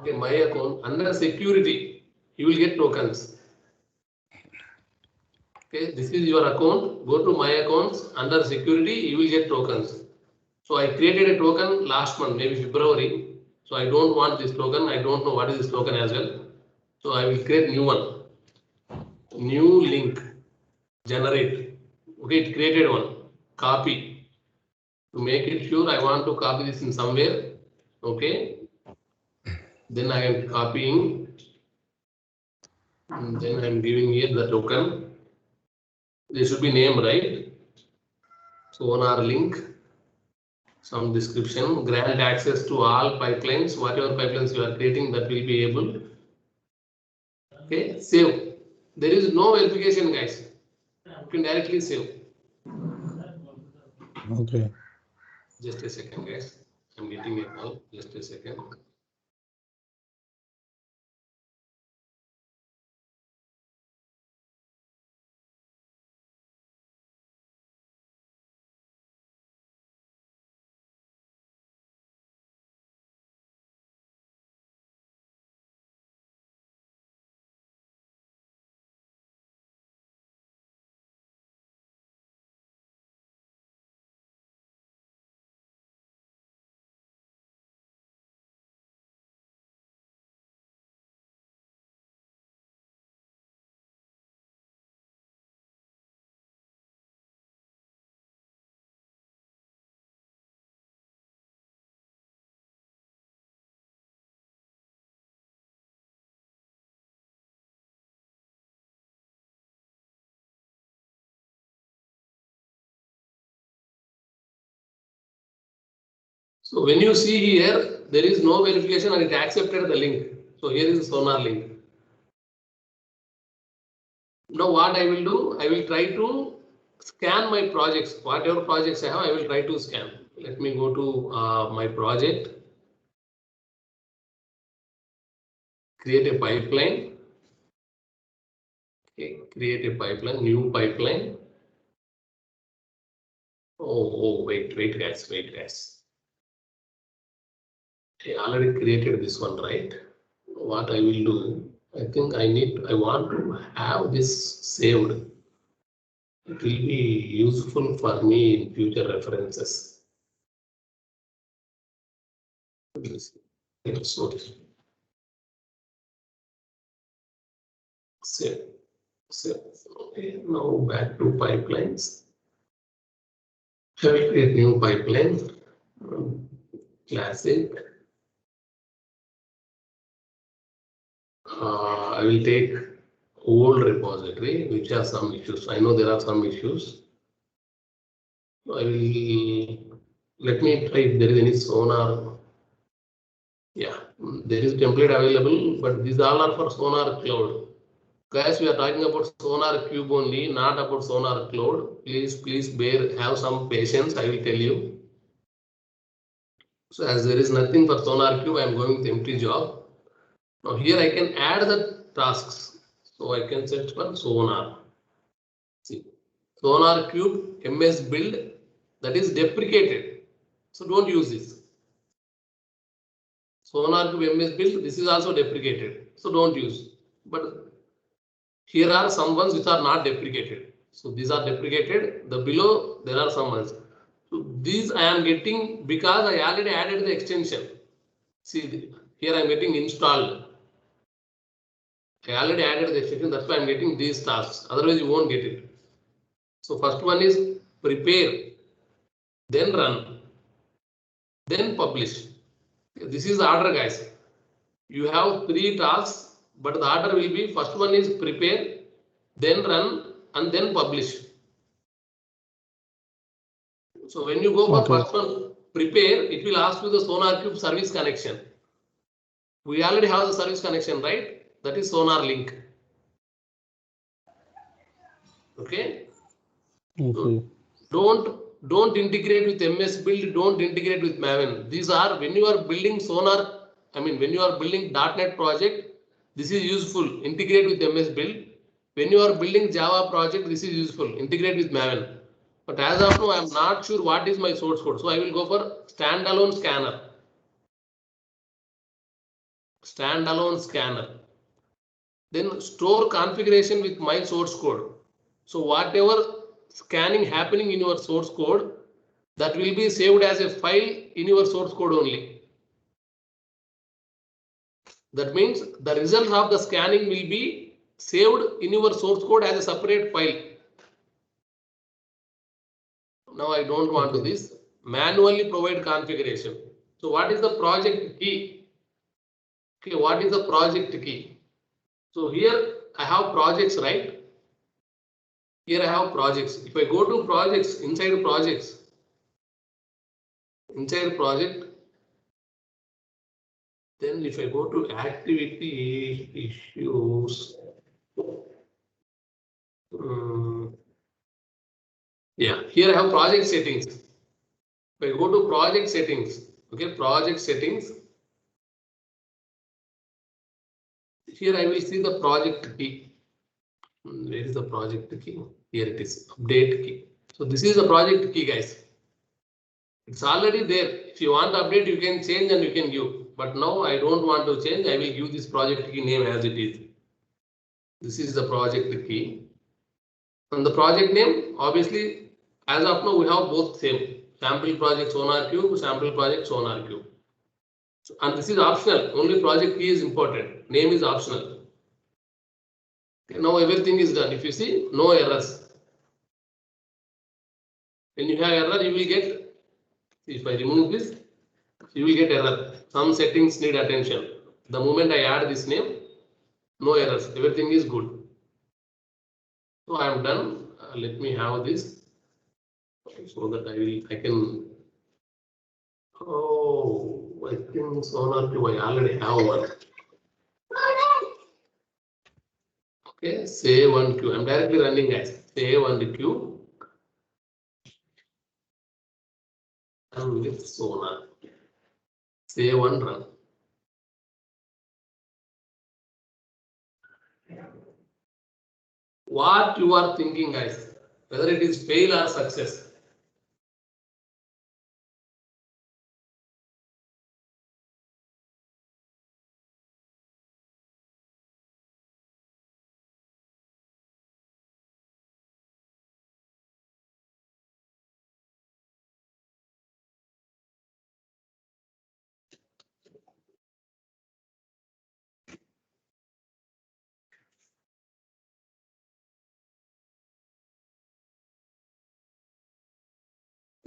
Okay, My account. Under security, you will get tokens. Okay, this is your account. Go to My accounts. Under security, you will get tokens. So I created a token last month, maybe February. So I don't want this token. I don't know what is this token as well. So I will create new one. New link. Generate. Okay, it created one. Copy. To make it sure, I want to copy this in somewhere. Okay. Then I am copying. And then I'm giving here the token. There should be name, right? Sonar link, some description, grant access to all pipelines, whatever pipelines you are creating, that will be able. Okay, save. There is no verification, guys. You can directly save. Okay. Just a second, guys. I'm getting a call. Just a second. So when you see here, there is no verification and it accepted the link. So here is the Sonar link. Now what I will do, I will try to scan my projects. Whatever projects I have, I will try to scan. Let me go to my project. Create a pipeline. Okay, create a pipeline, new pipeline. Wait, guys. I already created this one, right? What I will do, I think I want to have this saved. It will be useful for me in future references. So, save. Okay, now back to pipelines. I will create new pipeline. Classic. I will take old repository which has some issues. I know there are some issues. I will let me try if there is any Sonar. Yeah, there is template available, but these all are for Sonar Cloud. Guys, we are talking about SonarQube only, not about Sonar Cloud. Please have some patience. I will tell you. So as there is nothing for SonarQube, I am going with empty job. Now here I can add the tasks. So I can search for Sonar. See, SonarQube MS build, that is deprecated. So don't use this. SonarQube MS build, this is also deprecated. So don't use. But here are some ones which are not deprecated. So these are deprecated. The below there are some ones. So these I am getting because I already added the extension. See here I am getting installed. I already added the extension. That's why I am getting these tasks. Otherwise you won't get it. So first one is prepare, then run, then publish. This is the order, guys. You have 3 tasks, but the order will be first one is prepare, then run, and then publish. So when you go for first one, prepare, it will ask you the SonarQube service connection. We already have the service connection, right? That is Sonar link. Okay. So don't integrate with MS build. Don't integrate with Maven. These are when you are building Sonar. I mean when you are building .NET project, this is useful. Integrate with MS build. When you are building Java project, this is useful. Integrate with Maven. But as of now, I am not sure what is my source code. So I will go for standalone scanner. Standalone scanner. Then store configuration with my source code. So whatever scanning happening in your source code, that will be saved as a file in your source code only. That means the result of the scanning will be saved in your source code as a separate file. Now I don't want to this. Manually provide configuration. So what is the project key? Okay, what is the project key? So here I have projects, right? Here I have projects. If I go to projects, inside project, then if I go to activity issues, yeah, here I have project settings. If I go to project settings, okay, project settings, here I will see the project key. Where is the project key? Here it is, update key. So this is the project key, guys. It's already there. If you want to update, you can change and you can give. But now I don't want to change. I will give this project key name as it is. This is the project key. And the project name, obviously, as of now, we have both same. Sample project SonarQube, sample project SonarQube. And this is optional. Only project key is important. Name is optional. Okay, now everything is done. If you see, no errors. When you have error, you will get, if I remove this, you will get error. Some settings need attention. The moment I add this name, no errors. Everything is good. So I am done. Let me have this so that I can. Oh, I think SonarQube I already have one. Okay, save one queue. I'm directly running, guys. Save one queue. And with Sonar. Save one run. What you are thinking, guys? Whether it is fail or success.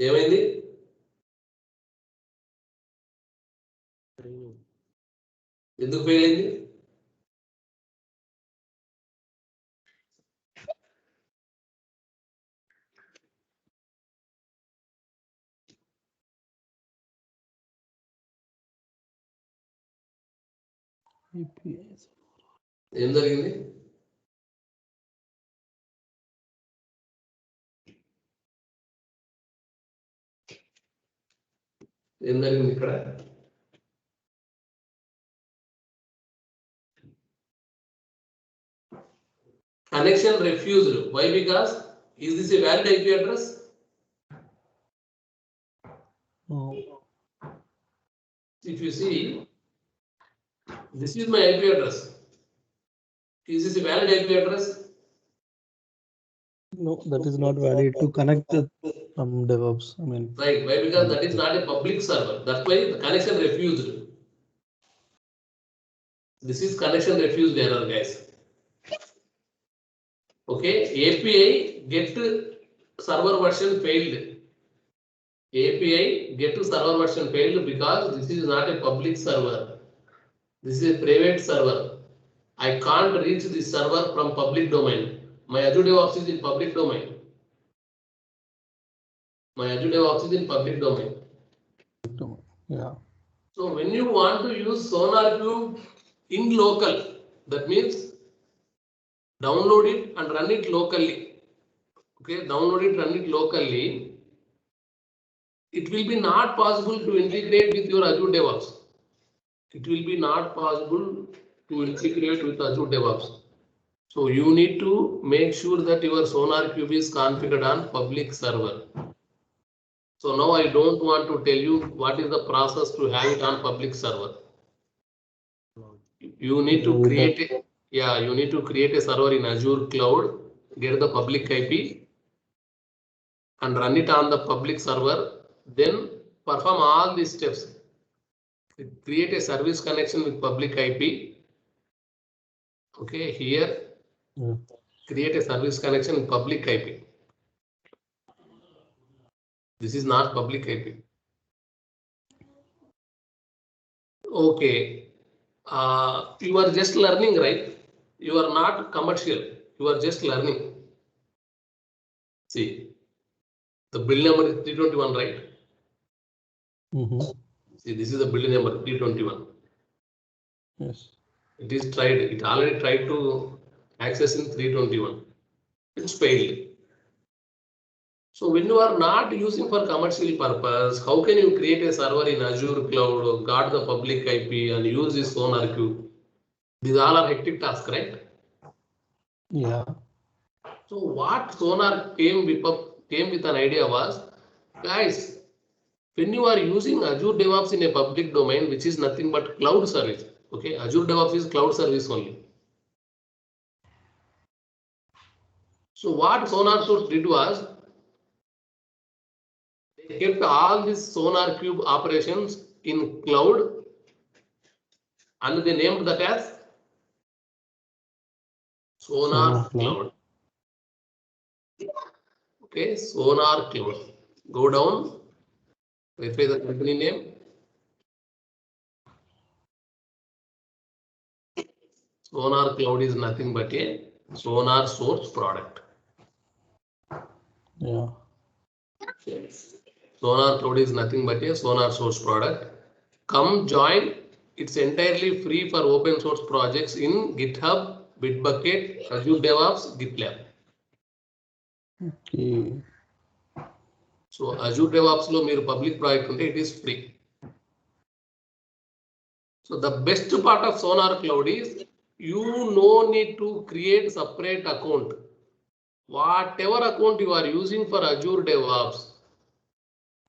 ఏమైంది ఎందుకు fail అయింది ఏం జరిగింది ఏం జరిగింది ఇక్కడ connection refused. Why? Because is this a valid IP address? No. If you see, this is my IP address. Is this a valid IP address? No, that is not valid to connect from DevOps. I mean, right. Why? Because that is not a public server. That's why the connection refused. This is connection refused error, guys. Okay, API get server version failed. API get to server version failed because this is not a public server. This is a private server. I can't reach this server from public domain. My Azure DevOps is in public domain. My Azure DevOps is in public domain. yeah. So when you want to use SonarQube in local, that means download it and run it locally. Okay, download it, run it locally. It will be not possible to integrate with your Azure DevOps. It will be not possible to integrate with Azure DevOps. So you need to make sure that your SonarQube is configured on public server. So now I don't want to tell you what is the process to have it on public server. You need to create you need to create a server in Azure cloud, get the public IP and run it on the public server, then perform all these steps. Create a service connection with public IP. Okay, here create a service connection with public IP. This is not public IP. Okay, you are just learning, right? you are not commercial, you are just learning. See, the bill number is 321, right? See, this is the bill number 321. Yes. It is tried, it already tried to access in 321. It's failed. So when you are not using for commercial purpose, how can you create a server in Azure cloud, got the public IP and use this SonarQube? These all are hectic tasks, right? Yeah. So what Sonar came with an idea was, guys, when you are using Azure DevOps in a public domain, which is nothing but cloud service, okay? Azure DevOps is cloud service only. So what SonarSource did was, they kept all these SonarQube operations in cloud and they named that as Sonar Cloud. Okay, Sonar Cloud. Go down, verify the company name. Sonar Cloud is nothing but a SonarSource product. Yeah. Sonar Cloud is nothing but a SonarSource product. Come join. It's entirely free for open source projects in GitHub, Bitbucket, Azure DevOps, GitLab. Okay. So Azure DevOps lo meer public project unte it is free. So the best part of Sonar Cloud is you no need to create separate account. Whatever account you are using for Azure DevOps,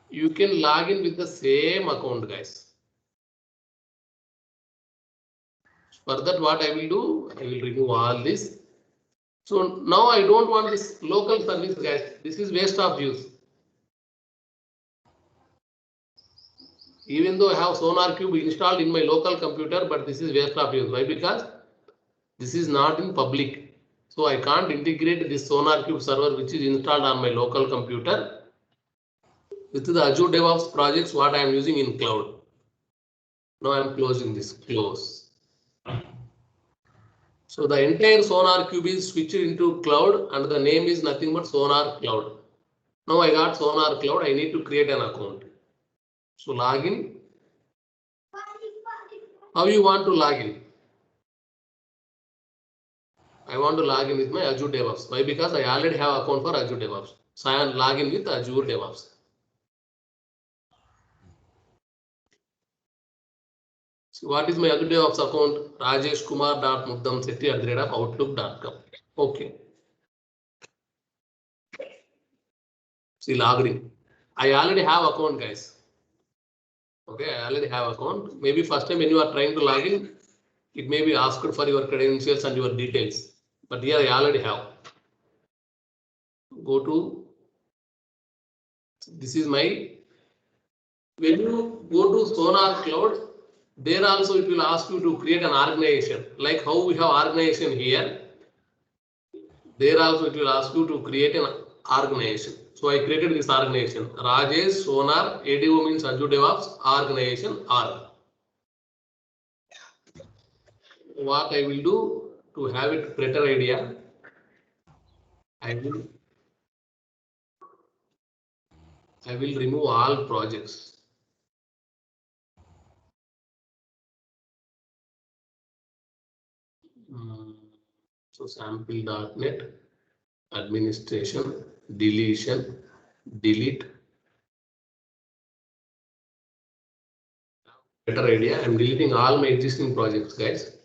you can log in with the same account, guys. For that, what I will do, I will remove all this. So now I don't want this local service, guys. This is waste of use. Even though I have SonarQube installed in my local computer, but this is waste of use. Why? Because this is not in public. So I can't integrate this SonarQube server which is installed on my local computer with the Azure DevOps projects what I am using in cloud. Now I am closing this, close. So the entire SonarQube is switched into cloud and the name is nothing but Sonar Cloud. Now I got Sonar Cloud, I need to create an account. So login. How you want to log in? I want to log in with my Azure DevOps. Why? Because I already have account for Azure DevOps. So I am login with Azure DevOps. So what is my Azure DevOps account? rajeshkumar.muddamsetti@outlook.com. Okay. See, logged in. I already have account, guys. Okay, I already have account. Maybe first time when you are trying to log in, it may be asked for your credentials and your details. But here I already have. Go to, this is my, when you go to Sonar Cloud, there also it will ask you to create an organization. Like how we have organization here, there also it will ask you to create an organization. So I created this organization, Rajesh Sonar, ADO means Azure DevOps, organization org. What I will do to have it better idea, I will remove all projects. So sample.net, administration, deletion, delete. Better idea. I'm deleting all my existing projects, guys.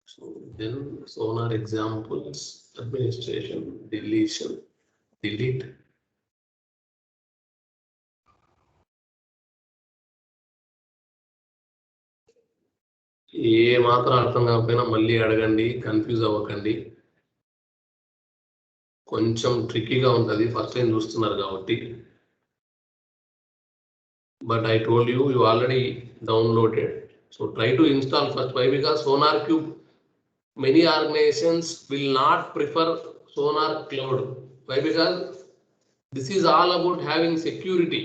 So then Sonar examples, administration, deletion, delete. ఏ మాత్రం అర్థం కాకపోయినా మళ్ళీ అడగండి, confuse అవ్వకండి. కొంచెం ట్రిక్కీగా ఉంటుంది first time చూస్తున్నారు కాబట్టి. But I told you, you already downloaded. So try to install first. Why? Because SonarQube, many organizations will not prefer Sonar Cloud. Why? Because this is all about having security.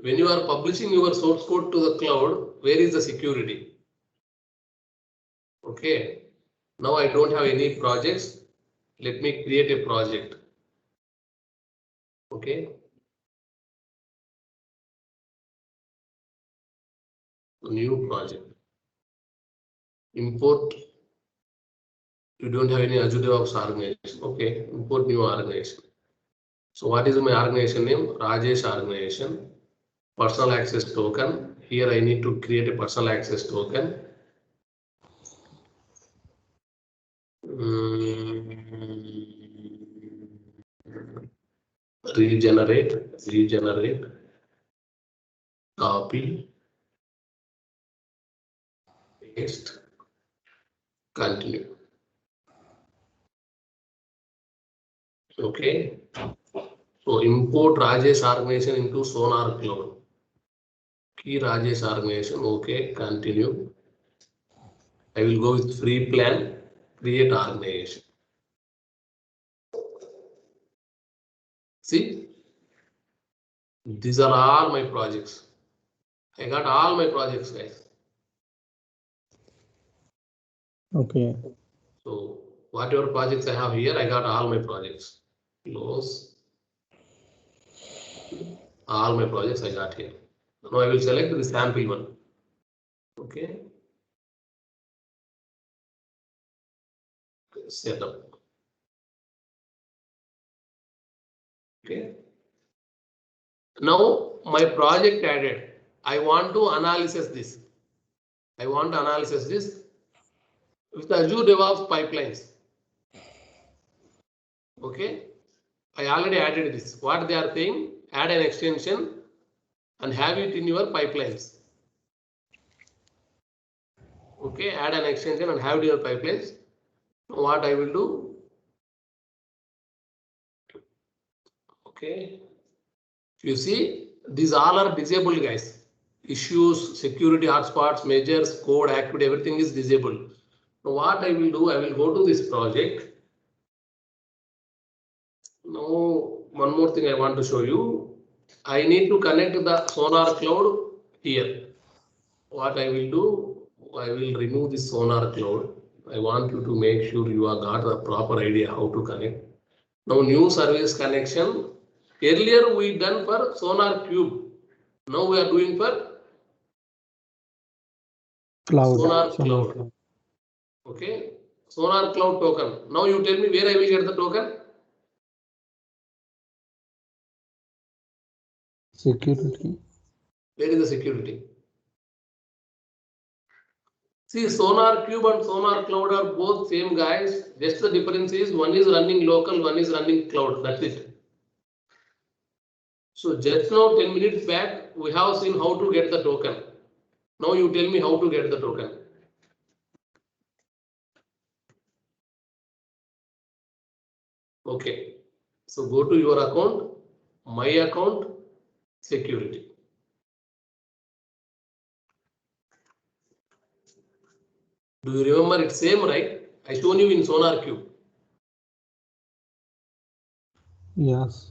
When you are publishing your source code to the cloud, where is the security? Okay. Now I don't have any projects. Let me create a project. Okay. New project. Import. You don't have any Azure DevOps organization. Okay. Import new organization. So what is my organization name? Rajesh organization. Personal access token. Here I need to create a personal access token. Regenerate, copy, paste, continue. Okay. So import Rajesh organization into SonarQube. Key Rajesh organization. Okay. Continue. I will go with free plan. Create organization. See, these are all my projects. I got all my projects, guys. Okay. So whatever projects I have here, I got all my projects. Close. All my projects I got here. Now I will select the sample one. Okay. Setup. Okay. Now my project added. I want to analyze this. I want to analyze this with Azure DevOps pipelines. Okay. I already added this. What they are saying, add an extension and have it in your pipelines. Okay, add an extension and have it in your pipelines. What I will do? Okay. You see, these all are disabled, guys. Issues, security hotspots, measures, code, activity, everything is disabled. Now what I will do, I will go to this project. Now, one more thing I want to show you. I need to connect the Sonar Cloud here. What I will do, I will remove this Sonar Cloud. I want you to make sure you have got the proper idea how to connect. Now, new service connection. Earlier we done for SonarQube. Now we are doing for Cloud. Sonar Cloud. Okay. Sonar Cloud token. Now you tell me where I will get the token. Security. Where is the security? See, SonarQube and Sonar Cloud are both same, guys. Just the difference is one is running local, one is running cloud. That's it. So just now 10 minutes back, we have seen how to get the token. Now you tell me how to get the token. Okay. So go to your account, my account, security. Do you remember it's same, right? I shown you in SonarQube. Yes.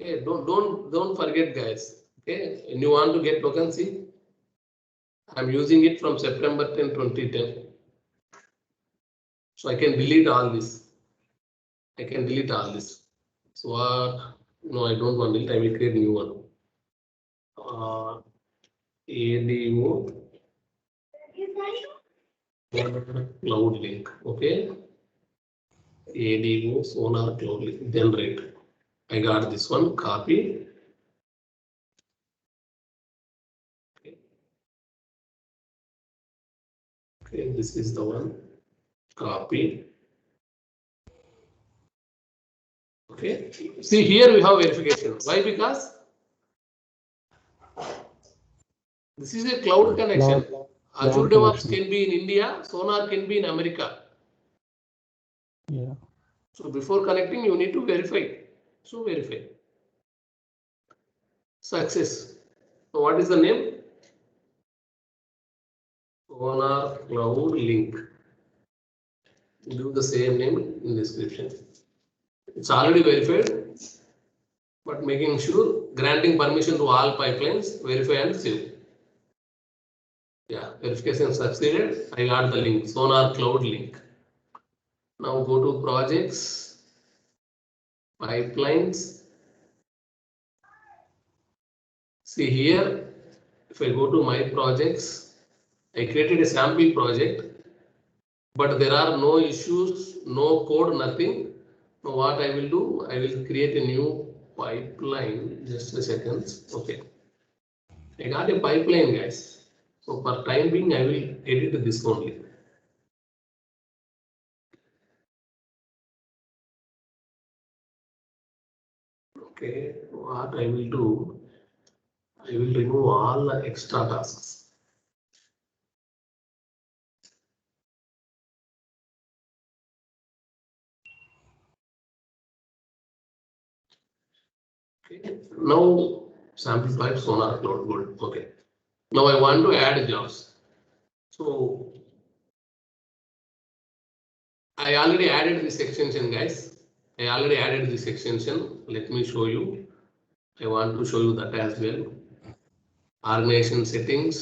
Okay, don't forget, guys. Okay, when you want to get token, see, I'm using it from September 10, 2010. So I can delete all this. I can delete all this. So what? No, I don't want it. I will create new one. ADO cloud link. Okay. ADO Sonar cloud link. Generate. I got this one. Copy. Okay, this is the one. Copy. Okay. See, here we have verification. Why? Because this is a cloud connection. Azure DevOps can be in India, Sonar can be in America. Yeah. So before connecting, you need to verify. So verify. Success. So what is the name? Sonar Cloud Link. Do the same name in description. It's already verified, but making sure granting permission to all pipelines, verify and save. Yeah, verification succeeded. I got the link, Sonar Cloud link. Now go to projects, pipelines. See here, if I go to my projects, I created a sample project, but there are no issues, no code, nothing. Now what I will do, I will create a new pipeline. Just a second. Okay. I got a pipeline, guys. So for time being, I will edit this only. Okay, what I will do, I will remove all the extra tasks. Okay, now sample pipe sonar cloud good. Okay, now I want to add jobs. So I already added this extension, guys. I already added this extension. Let me show you. I want to show you that as well. Organization settings,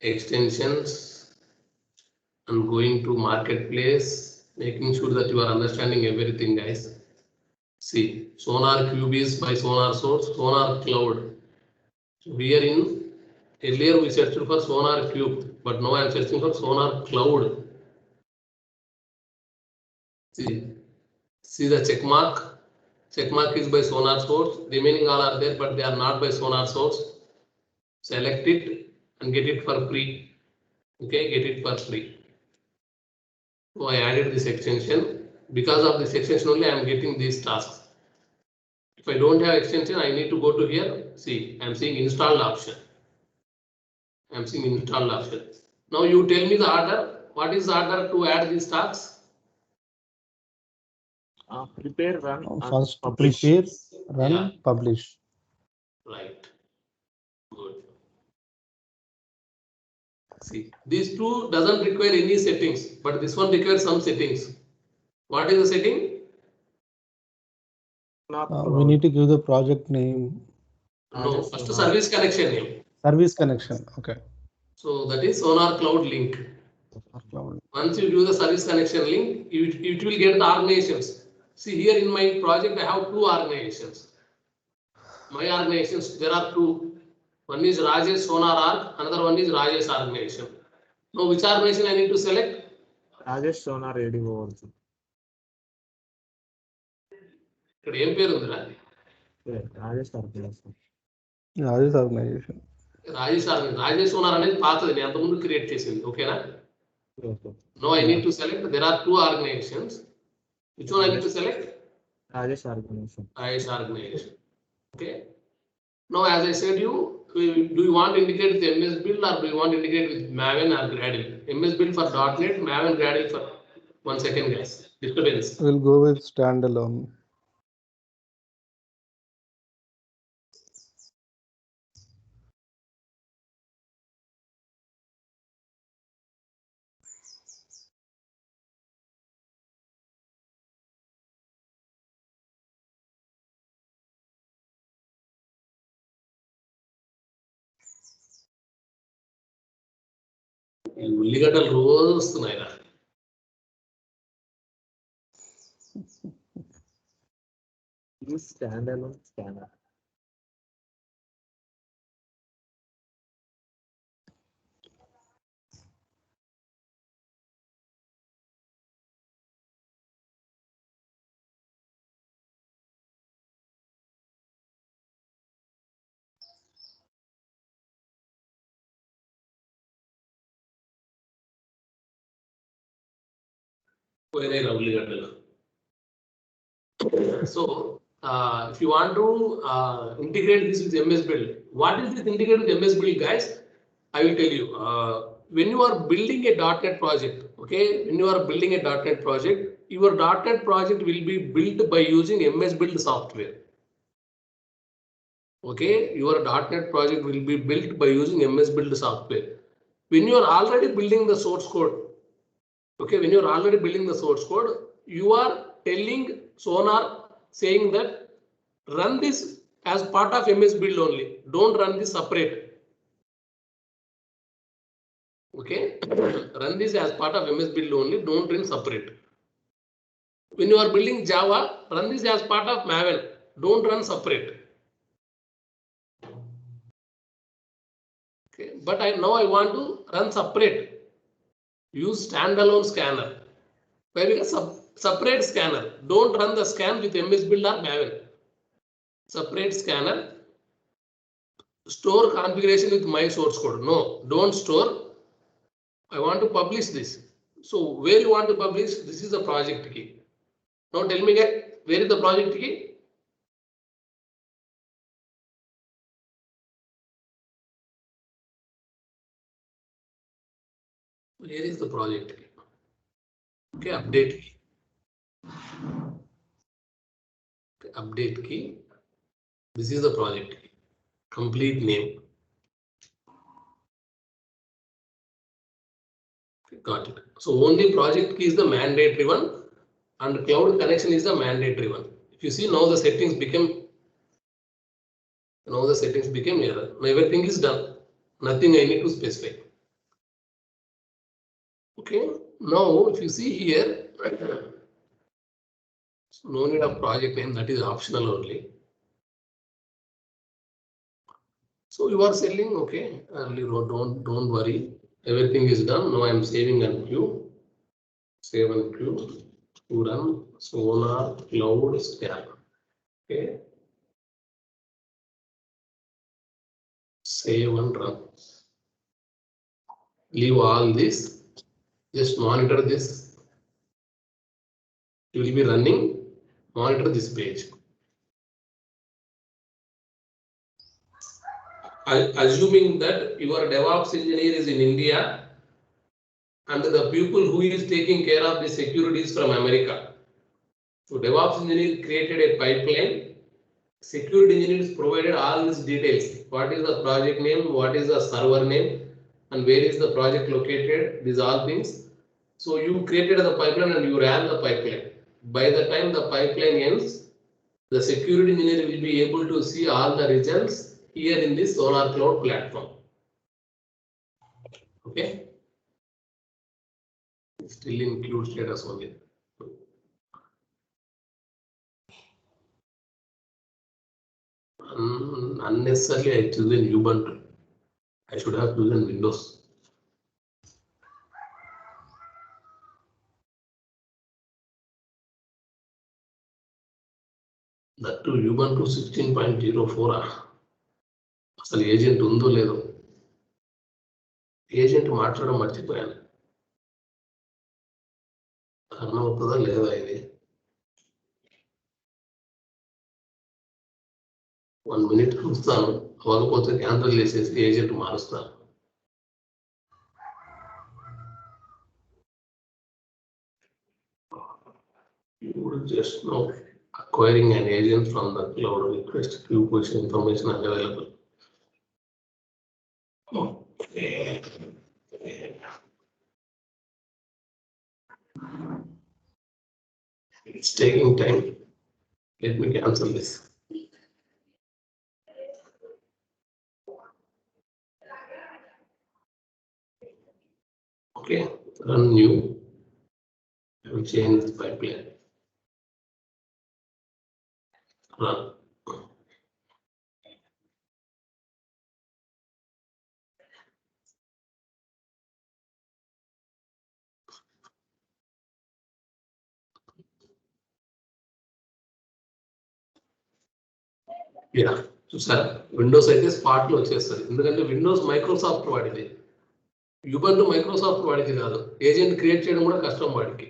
extensions, and going to marketplace, making sure that you are understanding everything, guys. See, SonarQube is by SonarSource, Sonar Cloud. So here in earlier we searched for SonarQube, but now I am searching for Sonar Cloud. See the check mark. Check mark is by SonarSource. Remaining all are there, but they are not by SonarSource. Select it and get it for free. Okay, get it for free. So I added this extension. Because of this extension only, I am getting these tasks. If I don't have extension, I need to go to here. See, I am seeing installed option. I am seeing installed option. Now you tell me the order. What is the order to add these tasks? Prepare, run, and First publish. prepare, run, Yeah. publish. Right. Good. See, these two doesn't require any settings, but this one requires some settings. What is the setting? We need to give the project name. No, first service connection name. Service connection. Okay. So that is Sonar Cloud link. Cloud. Once you do the service connection link, it will get the organizations. See here in my project, I have two organizations. My organizations, there are two. One is Rajesh Sonar Org, another one is Rajesh organization. Now which organization I need to select? Rajesh Sonar ADO also. ఇక్కడ ఏం పేరు ఉందిరా? Rajesh organization. Rajesh organization. Rajesh Sonar అనేది పాతది నేను అంతకుముందు create చేసింది. ఓకేనా? Now I need to select. There are two organizations. Which one I need to select? Rajesh organization. Rajesh organization. Okay. Now, as I said, do you want to integrate with MS Build or do you want to integrate with Maven or Gradle? MS Build for .NET, Maven Gradle for 1 second, guys. Disturbance. We'll go with standalone. ఈ ఉల్లిగడ్డలు రోజు వస్తున్నాయిరా. Use standalone scanner. పోయినాయిరా ఉల్లిగడ్డలు. So, if you want to integrate this with MS Build, what is this integrated with MS Build, guys? I will tell you. When you are building a .NET project, okay, when you are building a .NET project, your .NET project will be built by using MS Build software. Okay, your .NET project will be built by using MS Build software. When you are already building the source code, okay, when you are already building the source code, you are telling Sonar, saying that run this as part of MS Build only. Don't run this separate. Okay, run this as part of MS build only, don't run separate. When you are building Java, run this as part of Maven, don't run separate. Okay, but now I want to run separate. Use standalone scanner. Where separate scanner. Don't run the scan with MS build or Maven. Separate scanner. Store configuration with my source code. No, don't store. I want to publish this. So where you want to publish? This is the project key. Now tell me again, where is the project key? Where is the project key? Okay, update key. Okay, update key. This is the project key. Complete name. Okay, got it. So only project key is the mandatory one and cloud connection is the mandatory one. If you see now the settings became error. Now everything is done. Nothing I need to specify. Okay, now if you see here, so no need of project name, that is optional only. So you are selling, okay, don't worry, everything is done. Now I am saving and queue, save and queue to run Sonar Cloud Scan. Okay, save and run. Leave all this, just monitor this. You will be running, monitor this page. Assuming that your DevOps engineer is in India and the people who is taking care of the security is from America. So DevOps engineer created a pipeline. Security engineers provided all these details. What is the project name? What is the server name? And where is the project located? These all things. So you created the pipeline and you ran the pipeline. By the time the pipeline ends, the security engineer will be able to see all the results here in this Sonar Cloud platform. Okay. Still in queue status only. Unnecessarily I chosen Ubuntu. I should have chosen Windows. That too Ubuntu 16.04. అసలు agent ఉందో లేదో agent మాట్లాడడం మర్చిపోయాను run అవుతుందా లేదా ఇది 1 minute చూస్తాను అవ్వకపోతే క్యాన్సిల్ చేసేసి ఏజెంట్ మారుస్తాను you would just know acquiring an agent from the cloud request queue position information available. Okay. It's taking time. Let me cancel this. Okay, run new. I will change the pipeline. Run. Yeah, చూసారా Windows అయితే spot లో వచ్చేస్తుంది ఎందుకంటే Windows Microsoft వాడిది యుబంటు Microsoft వాడికి కాదు agent create చేయడం కూడా కష్టం వాడికి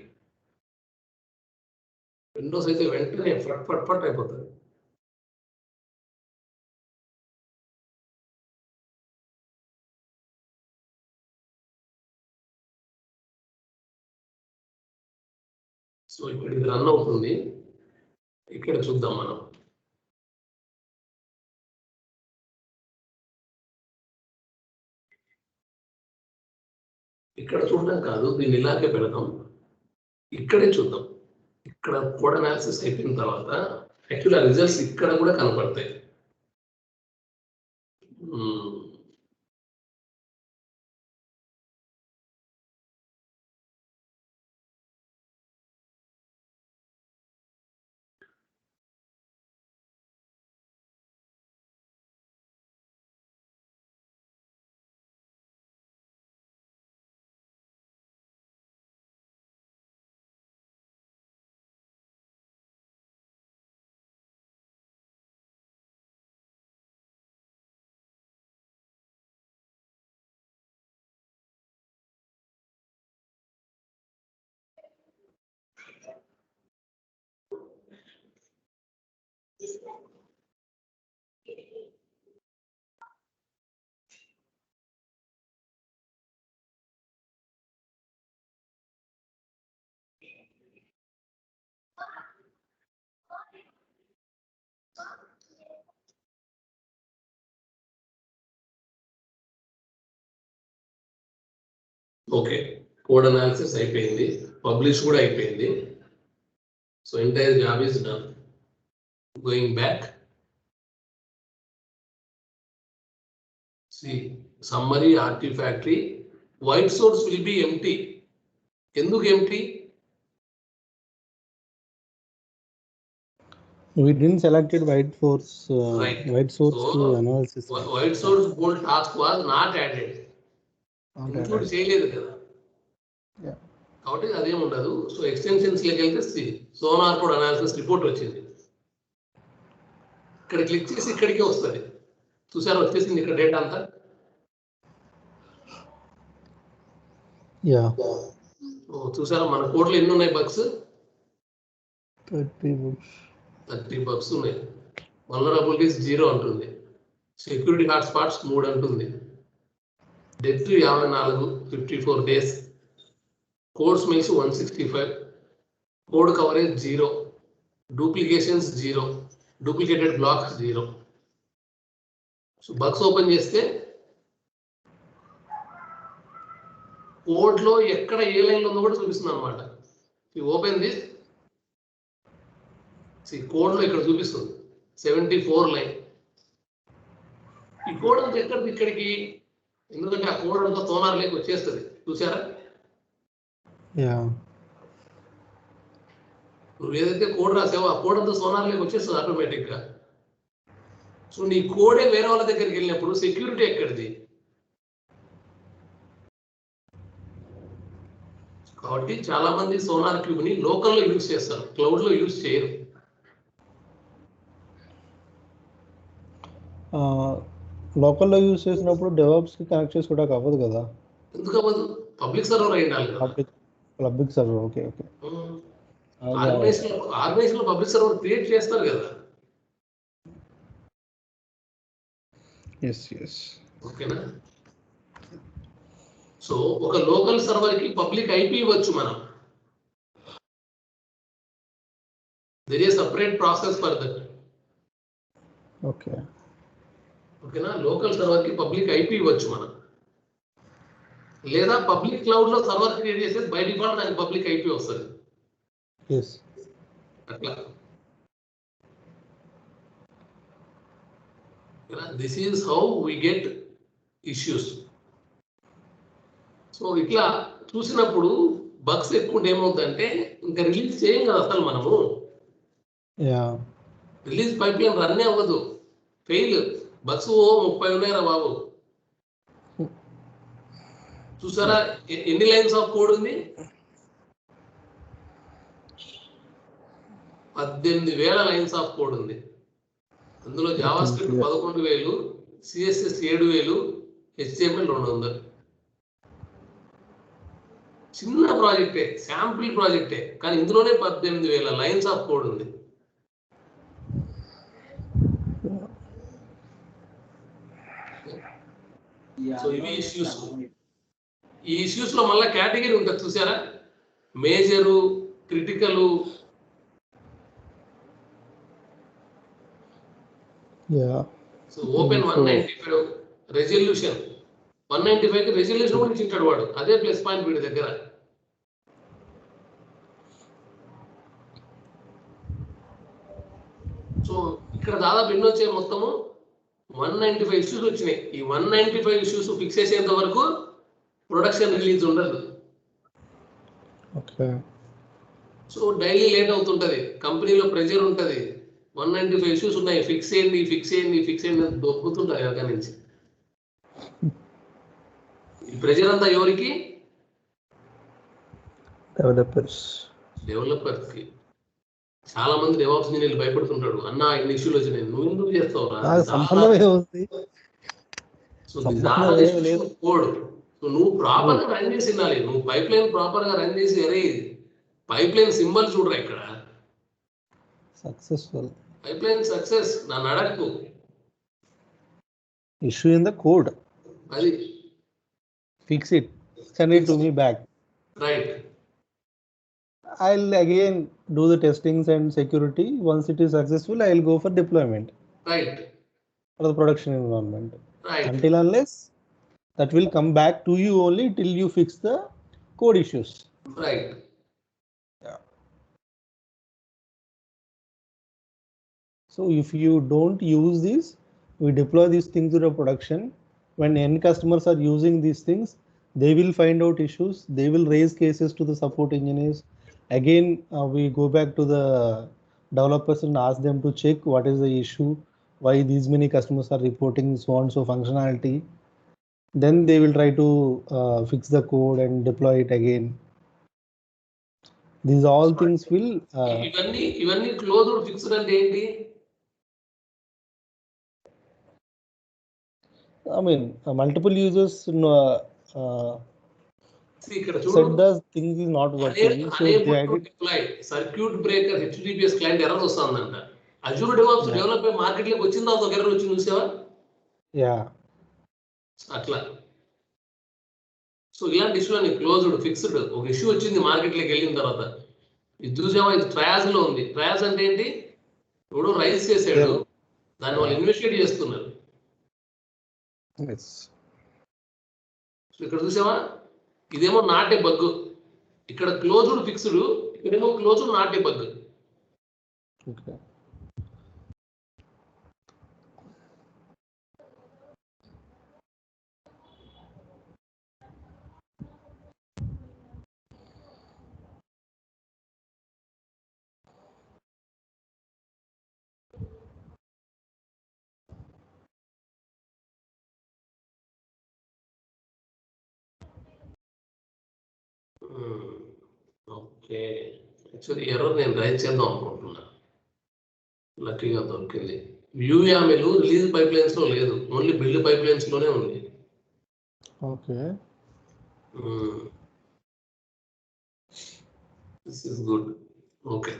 విండోస్ అయితే వెంటనే ఫట్ ఫట్ అయిపోతుంది సో ఇక్కడ ఇది రన్ అవుతుంది ఇక్కడ చూద్దాం మనం ఇక్కడ చూడడం కాదు దీన్ని ఇలాగే పెడదాం ఇక్కడే చూద్దాం ఇక్కడ కోడ్ అనాలిసిస్ అయిపోయిన తర్వాత యాక్చువల్ రిజల్ట్స్ ఇక్కడ కూడా కనపడతాయి ఓకే, కోడ్ అనాలిసిస్ అయిపోయింది, పబ్లిష్ కూడా అయిపోయింది. So entire job is done. Going back, see summary Artifactory Whitesource will be empty. ఎందుకు empty? We didn't selected Whitesource, Right. Whitesource So, to analysis. Whitesource build task was not added, Not include added. చేయలేదు కదా. Yeah. కాబట్టి అదేం ఉండదు. So extensions లోకి వెళ్తే sonar code analysis report వచ్చింది. ఇక్కడ క్లిక్ చేసి ఇక్కడికే వస్తుంది. చూసారా వచ్చేసింది ఇక్కడ డేటా అంతా. Yeah. చూసారా మన కోడ్లో ఎన్ని ఉన్నాయి బగ్స్? 30 books. 30 బగ్స్ ఉన్నాయి. వల్నరబిలిటీస్ 0 అంటుంది, సెక్యూరిటీ హాట్స్పాట్స్ 3 అంటుంది, debt 54, 54 days, code smells 165, code coverage 0, duplications 0, duplicated blocks 0. So bugs open చేస్తే కోడ్లో ఎక్కడ ఏ లైన్లో ఉందో కూడా చూపిస్తుంది అనమాట. ఓపెన్ దిస్, కోడ్లో ఇక్కడ చూపిస్తుంది 74 లైన్. ఈ కోడ్ అంతా ఎక్కడిది ఇక్కడికి, ఎందుకంటే ఆ కోడ్ అంతా సోనార్ లేక వచ్చేస్తుంది. చూసారా? Yeah. నువ్వు ఏదైతే కోడ్ రాసావో ఆ కోడ్ అంతా సోనార్ లేక వచ్చేస్తుంది ఆటోమేటిక్గా. సో నీ కోడే వేరే వాళ్ళ దగ్గరికి వెళ్ళినప్పుడు సెక్యూరిటీ ఎక్కడిది? కాబట్టి చాలా మంది SonarQube ని లోకల్లో యూజ్ చేస్తారు, క్లౌడ్లో యూజ్ చేయరు. లోకల్లో యూజ్ చేసినప్పుడు డెవాప్స్ కి కనెక్ట్ చేసుకోవడానికి అవ్వదు కదా. ఎందుకు అవ్వదు? పబ్లిక్ సర్వర్ అయి ఉండాలి కదా. Public server. Okay okay. Organization public server create చేస్తారు కదా. Yes yes. ఓకేనా? సో ఒక లోకల్ సర్వర్ కి పబ్లిక్ ఐపీ ఇవ్వచ్చు మనం. There is separate process for that. Okay ఓకేనా? లోకల్ సర్వర్ కి పబ్లిక్ ఐపీ ఇవ్వచ్చు మనం, లేదా పబ్లిక్ క్లౌడ్ లో సర్వర్ క్రియేట్ చేస్తే బై డిఫాల్ట్ దానికి పబ్లిక్ ఐపీ వస్తుంది. ఎస్. అట్లా this is how we get issues. So ఇట్లా చూసినప్పుడు బగ్స్ ఎక్కువ ఏమవుతుందంటే ఇంకా రిలీజ్ చేయం కదా అసలు మనము. రిలీజ్ పైప్ లైన్ రన్నే అవ్వదు, ఫెయిల్. బగ్స్ 30 ఉన్నాయరా బాబు. చూసారా ఎన్ని లైన్స్ ఆఫ్ కోడ్ ఉంది? 18,000 లైన్స్ ఆఫ్ కోడ్ ఉంది. అందులో జావా స్క్రిప్ట్ 11,000, సిఎస్ఎస్ 7,000, HTML 200. చిన్న ప్రాజెక్టే, శాంపిల్ ప్రాజెక్టే, కానీ ఇందులోనే 18,000 లైన్స్ ఆఫ్ కోడ్ ఉంది. సో ఇవి ఇష్యూస్. ఈ ఇష్యూస్ లో మళ్ళీ కేటగిరీ ఉంటుంది చూసారా, major, critical. So open 195 resolution, 195కి రెజల్యూషన్ కూడా ఇచ్చింటాడు వాడు. అదే ప్లస్ పాయింట్ వీడి దగ్గర. సో ఇక్కడ దాదాపు ఎన్ని వచ్చాయి? మొత్తము 195 ఇష్యూస్ వచ్చినాయి. ఈ 195 ఇష్యూస్ ఫిక్స్ చేసేంత వరకు ప్రొడక్షన్ రిలీజ్ ఉండదు. సో డైలీ లేట్ అవుతుంటది, కంపెనీలో ప్రెజర్ ఉంటుంది. 195 ఇష్యూస్ ఉన్నాయి, ఫిక్స్ చేయండి ఫిక్స్ చేయండి ఫిక్స్ చేయండి అని దొబ్బుతుంటారు అక్కడి నుంచి. ఈ ప్రెజర్ అంతా ఎవరికి? డెవలపర్స్ కి. చాలా మంది డెవాప్స్ ఇంజనీర్లు భయపడుతుంటాడు, అన్న ఇన్ని ఇష్యూలు వచ్చినాయి నువ్వు ఎందుకు చేస్తావురా? కోడ్ నువ్వు ప్రాపర్ గా రన్ చేసి ఉండాలి. నువ్వు పైప్ లైన్ ప్రాపర్ గా రన్ చేసి, అరే పైప్ లైన్ సింబల్ చూడరా ఇక్కడ, సక్సెస్ఫుల్ పైప్ లైన్ సక్సెస్. నన్ను అడగకు ఇష్యూ ఇన్ ద కోడ్, అది fix it, send it to me back. Right. I'll again do the testings and security. Once it is successful, I'll go for deployment. Right. For the production environment. Right. Until unless that will come back to you only till you fix the code issues. Right. Yeah. So if you don't use this, we deploy these things to the production. When end customers are using these things, they will find out issues. They will raise cases to the support engineers. Again, we go back to the developers and ask them to check what is the issue, why these many customers are reporting so and so functionality. Then they will try to fix the code and deploy it again. These all things will. ఇవన్నీ closed fixed అంటే ఏంటి? I mean, multiple users ఇక్కడ said చూడు, the thing is not working. So they deploy circuit breaker HTTPS client error వస్తుందంట. Azure DevOps develop అయ్యి మార్కెట్లోకి వచ్చిన తర్వాత ఒక ఎర్రర్ వచ్చింది చూసావా? అట్లా. సో ఇలాంటి ఇష్యూ అని క్లోజ్డ్ ఫిక్స్డ్ ఒక ఇష్యూ వచ్చింది మార్కెట్లోకి వెళ్ళిన తర్వాత. ఇది చూసావా, ఇది ట్రయాజ్ లో ఉంది. ట్రయాజ్ అంటే ఏంటి? ఎవడో రైజ్ చేసాడు, దాన్ని వాళ్ళు ఇన్వెస్టిగేట్ చేస్తున్నారు. సో ఇక్కడ చూసావా, ఇదేమో నాట్ ఏ బగ్. ఇక్కడ క్లోజ్డ్ ఫిక్స్డ్, ఇక్కడేమో closed not a bug. Okay, actually error నేను రైజ్ చేద్దాం అనుకుంటున్నా, లక్కీగా దొరికింది. వ్యూయామెల్ రిలీజ్ పైప్ లైన్స్ లో లేదు, ఓన్లీ బిల్డ్ పైప్ లైన్స్ లోనే ఉంది. Okay, this is good. Okay,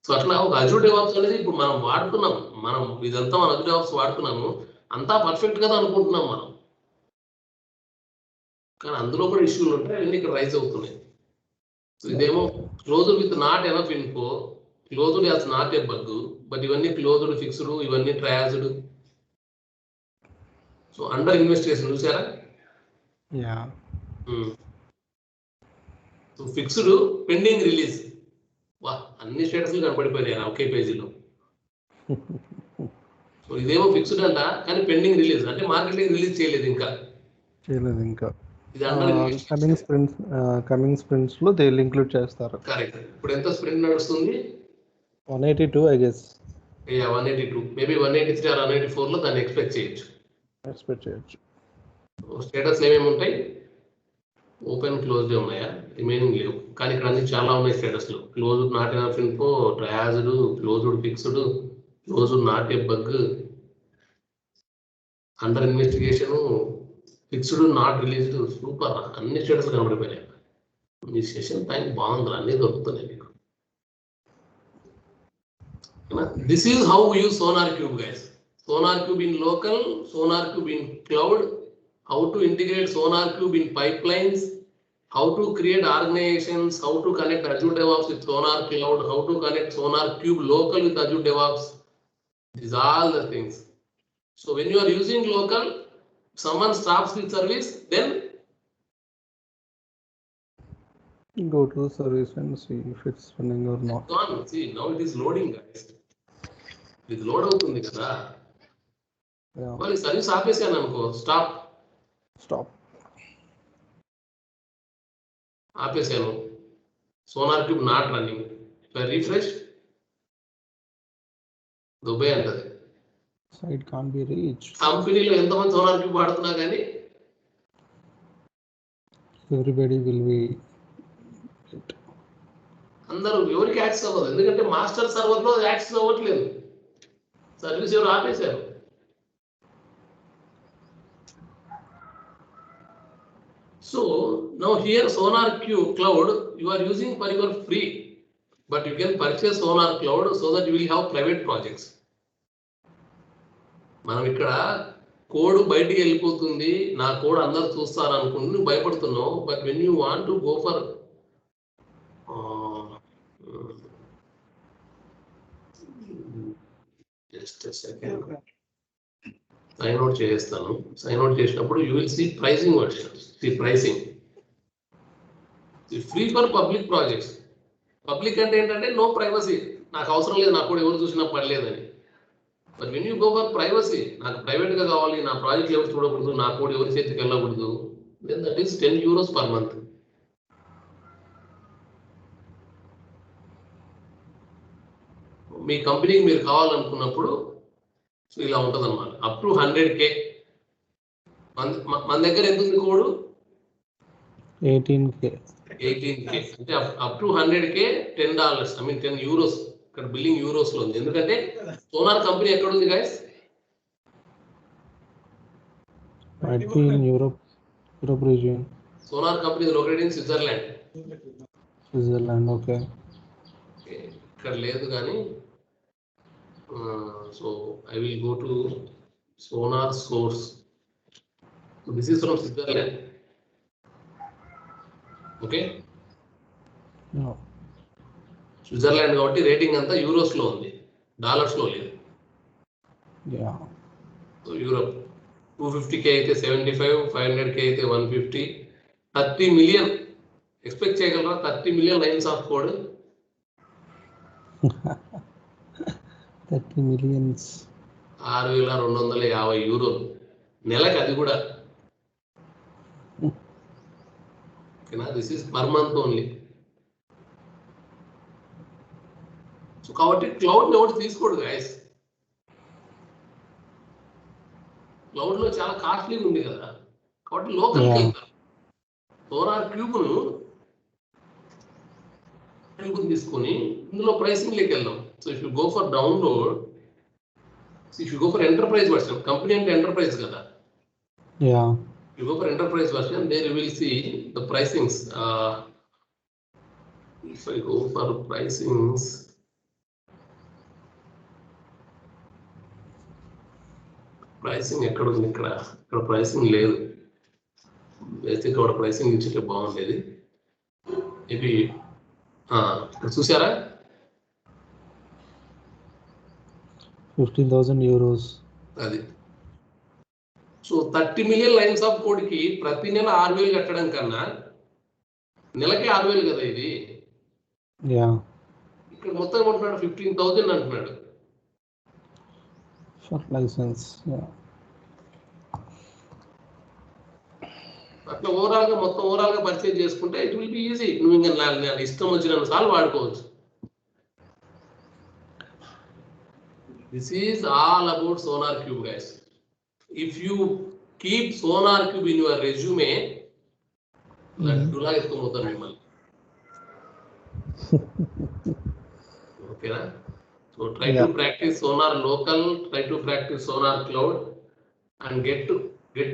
so అట్లా ఒక Azure DevOps అనేది ఇప్పుడు మనం వాడుతున్నాం. మనం ఇదంతా మన Azure DevOps వాడుతున్నాము, అంతా పర్ఫెక్ట్ కదా అనుకుంటున్నాం మనం. కానీ అందులో కూడా ఇష్యూలు ఉంటాయి, అవన్నీ ఇక్కడ రైజ్ అవుతున్నాయి. సో ఇదేమో closed with not enough info, closed as not a bug, but ఇవన్నీ క్లోజ్డ్ ఫిక్స్డ్, ఇవన్నీ ట్రయాజ్డ్. సో అండర్ ఇన్వెస్టిగేషన్ చూసారా? So fixed pending release. వా, అన్ని స్టేటస్లు కనపడిపోయినాయి ఒకే పేజీలో. సో ఇదేమో ఫిక్స్డ్ అంట, కానీ పెండింగ్ రిలీజ్ అంటే మార్కెట్లోకి రిలీజ్ చేయలేదు ఇంకా. ఇది కమింగ్ స్ప్రింట్స్ లో దే ఇంక్లూడ్ చేస్తారు. కరెక్ట్. ఇప్పుడు ఎంత స్ప్రింట్ నడుస్తుంది? 182 ఐ గెస్. 182, మేబీ 183 ఆర్ 184 లో దాన్ని ఎక్స్పెక్ట్ చేయొచ్చు. స్టేటస్ ఏమేమి ఉంటాయి? ఓపెన్ క్లోజ్ ఉన్నాయా? రిమైనింగ్ లేవు, కానీ ఇక్కడ అన్ని చాలా ఉన్నాయి స్టేటస్లు. Closed not enough info, triaged, closed fixed, closed not a bug, under investigation, fixed not released. Super, అన్ని స్టేటస్లు కనబడిపోయినాయి. మీ సెషన్ టైం బాగుంది, అన్నీ దొరుకుతున్నాయి మీకు. This is how we use SonarQube, guys. SonarQube in local, SonarQube in cloud, how to integrate SonarQube in pipelines, how to create organizations, how to connect Azure DevOps with Sonar Cloud, how to connect SonarQube local with Azure DevOps. These are all the things. So when you are using local, someone stops with service, then go to the service and see if it's running or not. See, now it is loading, guys. ఇది load అవుతుంది కదా. మళ్ళీ service ఆపేసాను అనుకో, stop ఆపేసాను, SonarQube not running. Refresh, Dubai అంటది, site can be reach. కంపెనీలో ఎంతమంది SonarQube వాడుతున్నా కానీ ఎవ్రీబడి విల్ బి, అందరూ ఎవరికి యాక్సెస్ అవ్వదు, ఎందుకంటే మాస్టర్ సర్వర్ లో యాక్సెస్ అవ్వట్లేదు, సర్వీస్ ఎవరు ఆపేశారు. So now here SonarQube cloud you are using for your free, but you can purchase Sonar cloud so that you will have private projects. మనం ఇక్కడ కోడ్ బయటికి వెళ్ళిపోతుంది, నా కోడ్ అందరు చూస్తారు అనుకుంటూ నువ్వు భయపడుతున్నావు. But when you want to go for just a second. Sign out చేస్తాను. సైన్ అవుట్ చేసినప్పుడు you will see pricing version. Pricing free for public projects. Public అంటే ఏంటంటే నో ప్రైవసీ, నాకు అవసరం లేదు, నాకు కూడా ఎవరు చూసినా పర్లేదని. But when you go for privacy, నాకు ప్రైవేట్గా కావాలి, నా ప్రాజెక్ట్ ఎవరు చూడకూడదు, నా కోడ్ ఎవరి చేతికి వెళ్ళకూడదు, then that is €10 per month. మీ కంపెనీకి మీరు కావాలనుకున్నప్పుడు ఇలా ఉంటుంది అనమాట. Up to 100K. మన దగ్గర ఎంత ఉంది కోడ్? 18K. 18K అంటే up to 100K $10, I mean €10. ఇక్కడ బిల్లింగ్ యూరోస్ లో ఉంది. ఎందుకంటే సోనార్ కంపెనీ ఎక్కడ ఉంది guys? Might be in Europe region. Sonar company is located in Switzerland. Switzerland, okay. ఇక్కడ లేదు కానీ so I will go to sonar source. This is from Switzerland. Okay, Switzerland కాబట్టి rating అంతా యూరోస్ లో ఉంది, dollars లో లేదు. సో యూరోప్ 250K అయితే 75, 500K అయితే 150, 30 million ఎక్స్పెక్ట్ చేయగలరా? 30 million lines of code. 30 million. €6,250 నెలకు, అది కూడా. ఓకేనా? This is per month only. So కాబట్టి క్లౌడ్ ఎవరు తీసుకోడు గైస్. క్లౌడ్ లో చాలా కాస్ట్లీగా ఉంది కదా, కాబట్టి లోకల్కి వెళ్తారు. SonarQube తీసుకొని ఇందులో ప్రైసింగ్ లేక వెళ్దాం. So if you go for download, if you go for enterprise version, company అంటే ఎంటర్ప్రైజ్ కదా. You go for enterprise version, there you will see the pricings. If I go for pricings, pricing ఎక్కడ ఉంది? ఇక్కడ pricing లేదు. Basic కూడా pricing ఇచ్చేటే బాగుండేది. ఇవి చూసారా? €15,000. అది. సో 30 million లైన్స్ ఆఫ్ కోడ్కి ప్రతి నెల 6,000 కట్టడం కన్నా నెలకి 6,000 కదా ఇది. ఇక్కడ మొత్తం ఏమంటున్నాడు? 15,000 అంటున్నాడు ఫర్ లైసెన్స్. అట్లా ఓవరాల్ గా పర్చేజ్ చేసుకుంటే ఇట్ విల్ బి ఈజీ. నువ్వు ఇంకా ఇష్టం వచ్చిన సార్లు వాడుకోవచ్చు. This is all about SonarQube guys. If you keep SonarQube in your resume, లడ్డులా ఎత్తుకుపోతారు మిమ్మల్ని. ఓకేనా? So try to practice Sonar local, try to practice Sonar cloud, and get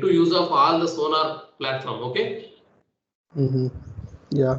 to use of all the Sonar platform. Okay? Yeah.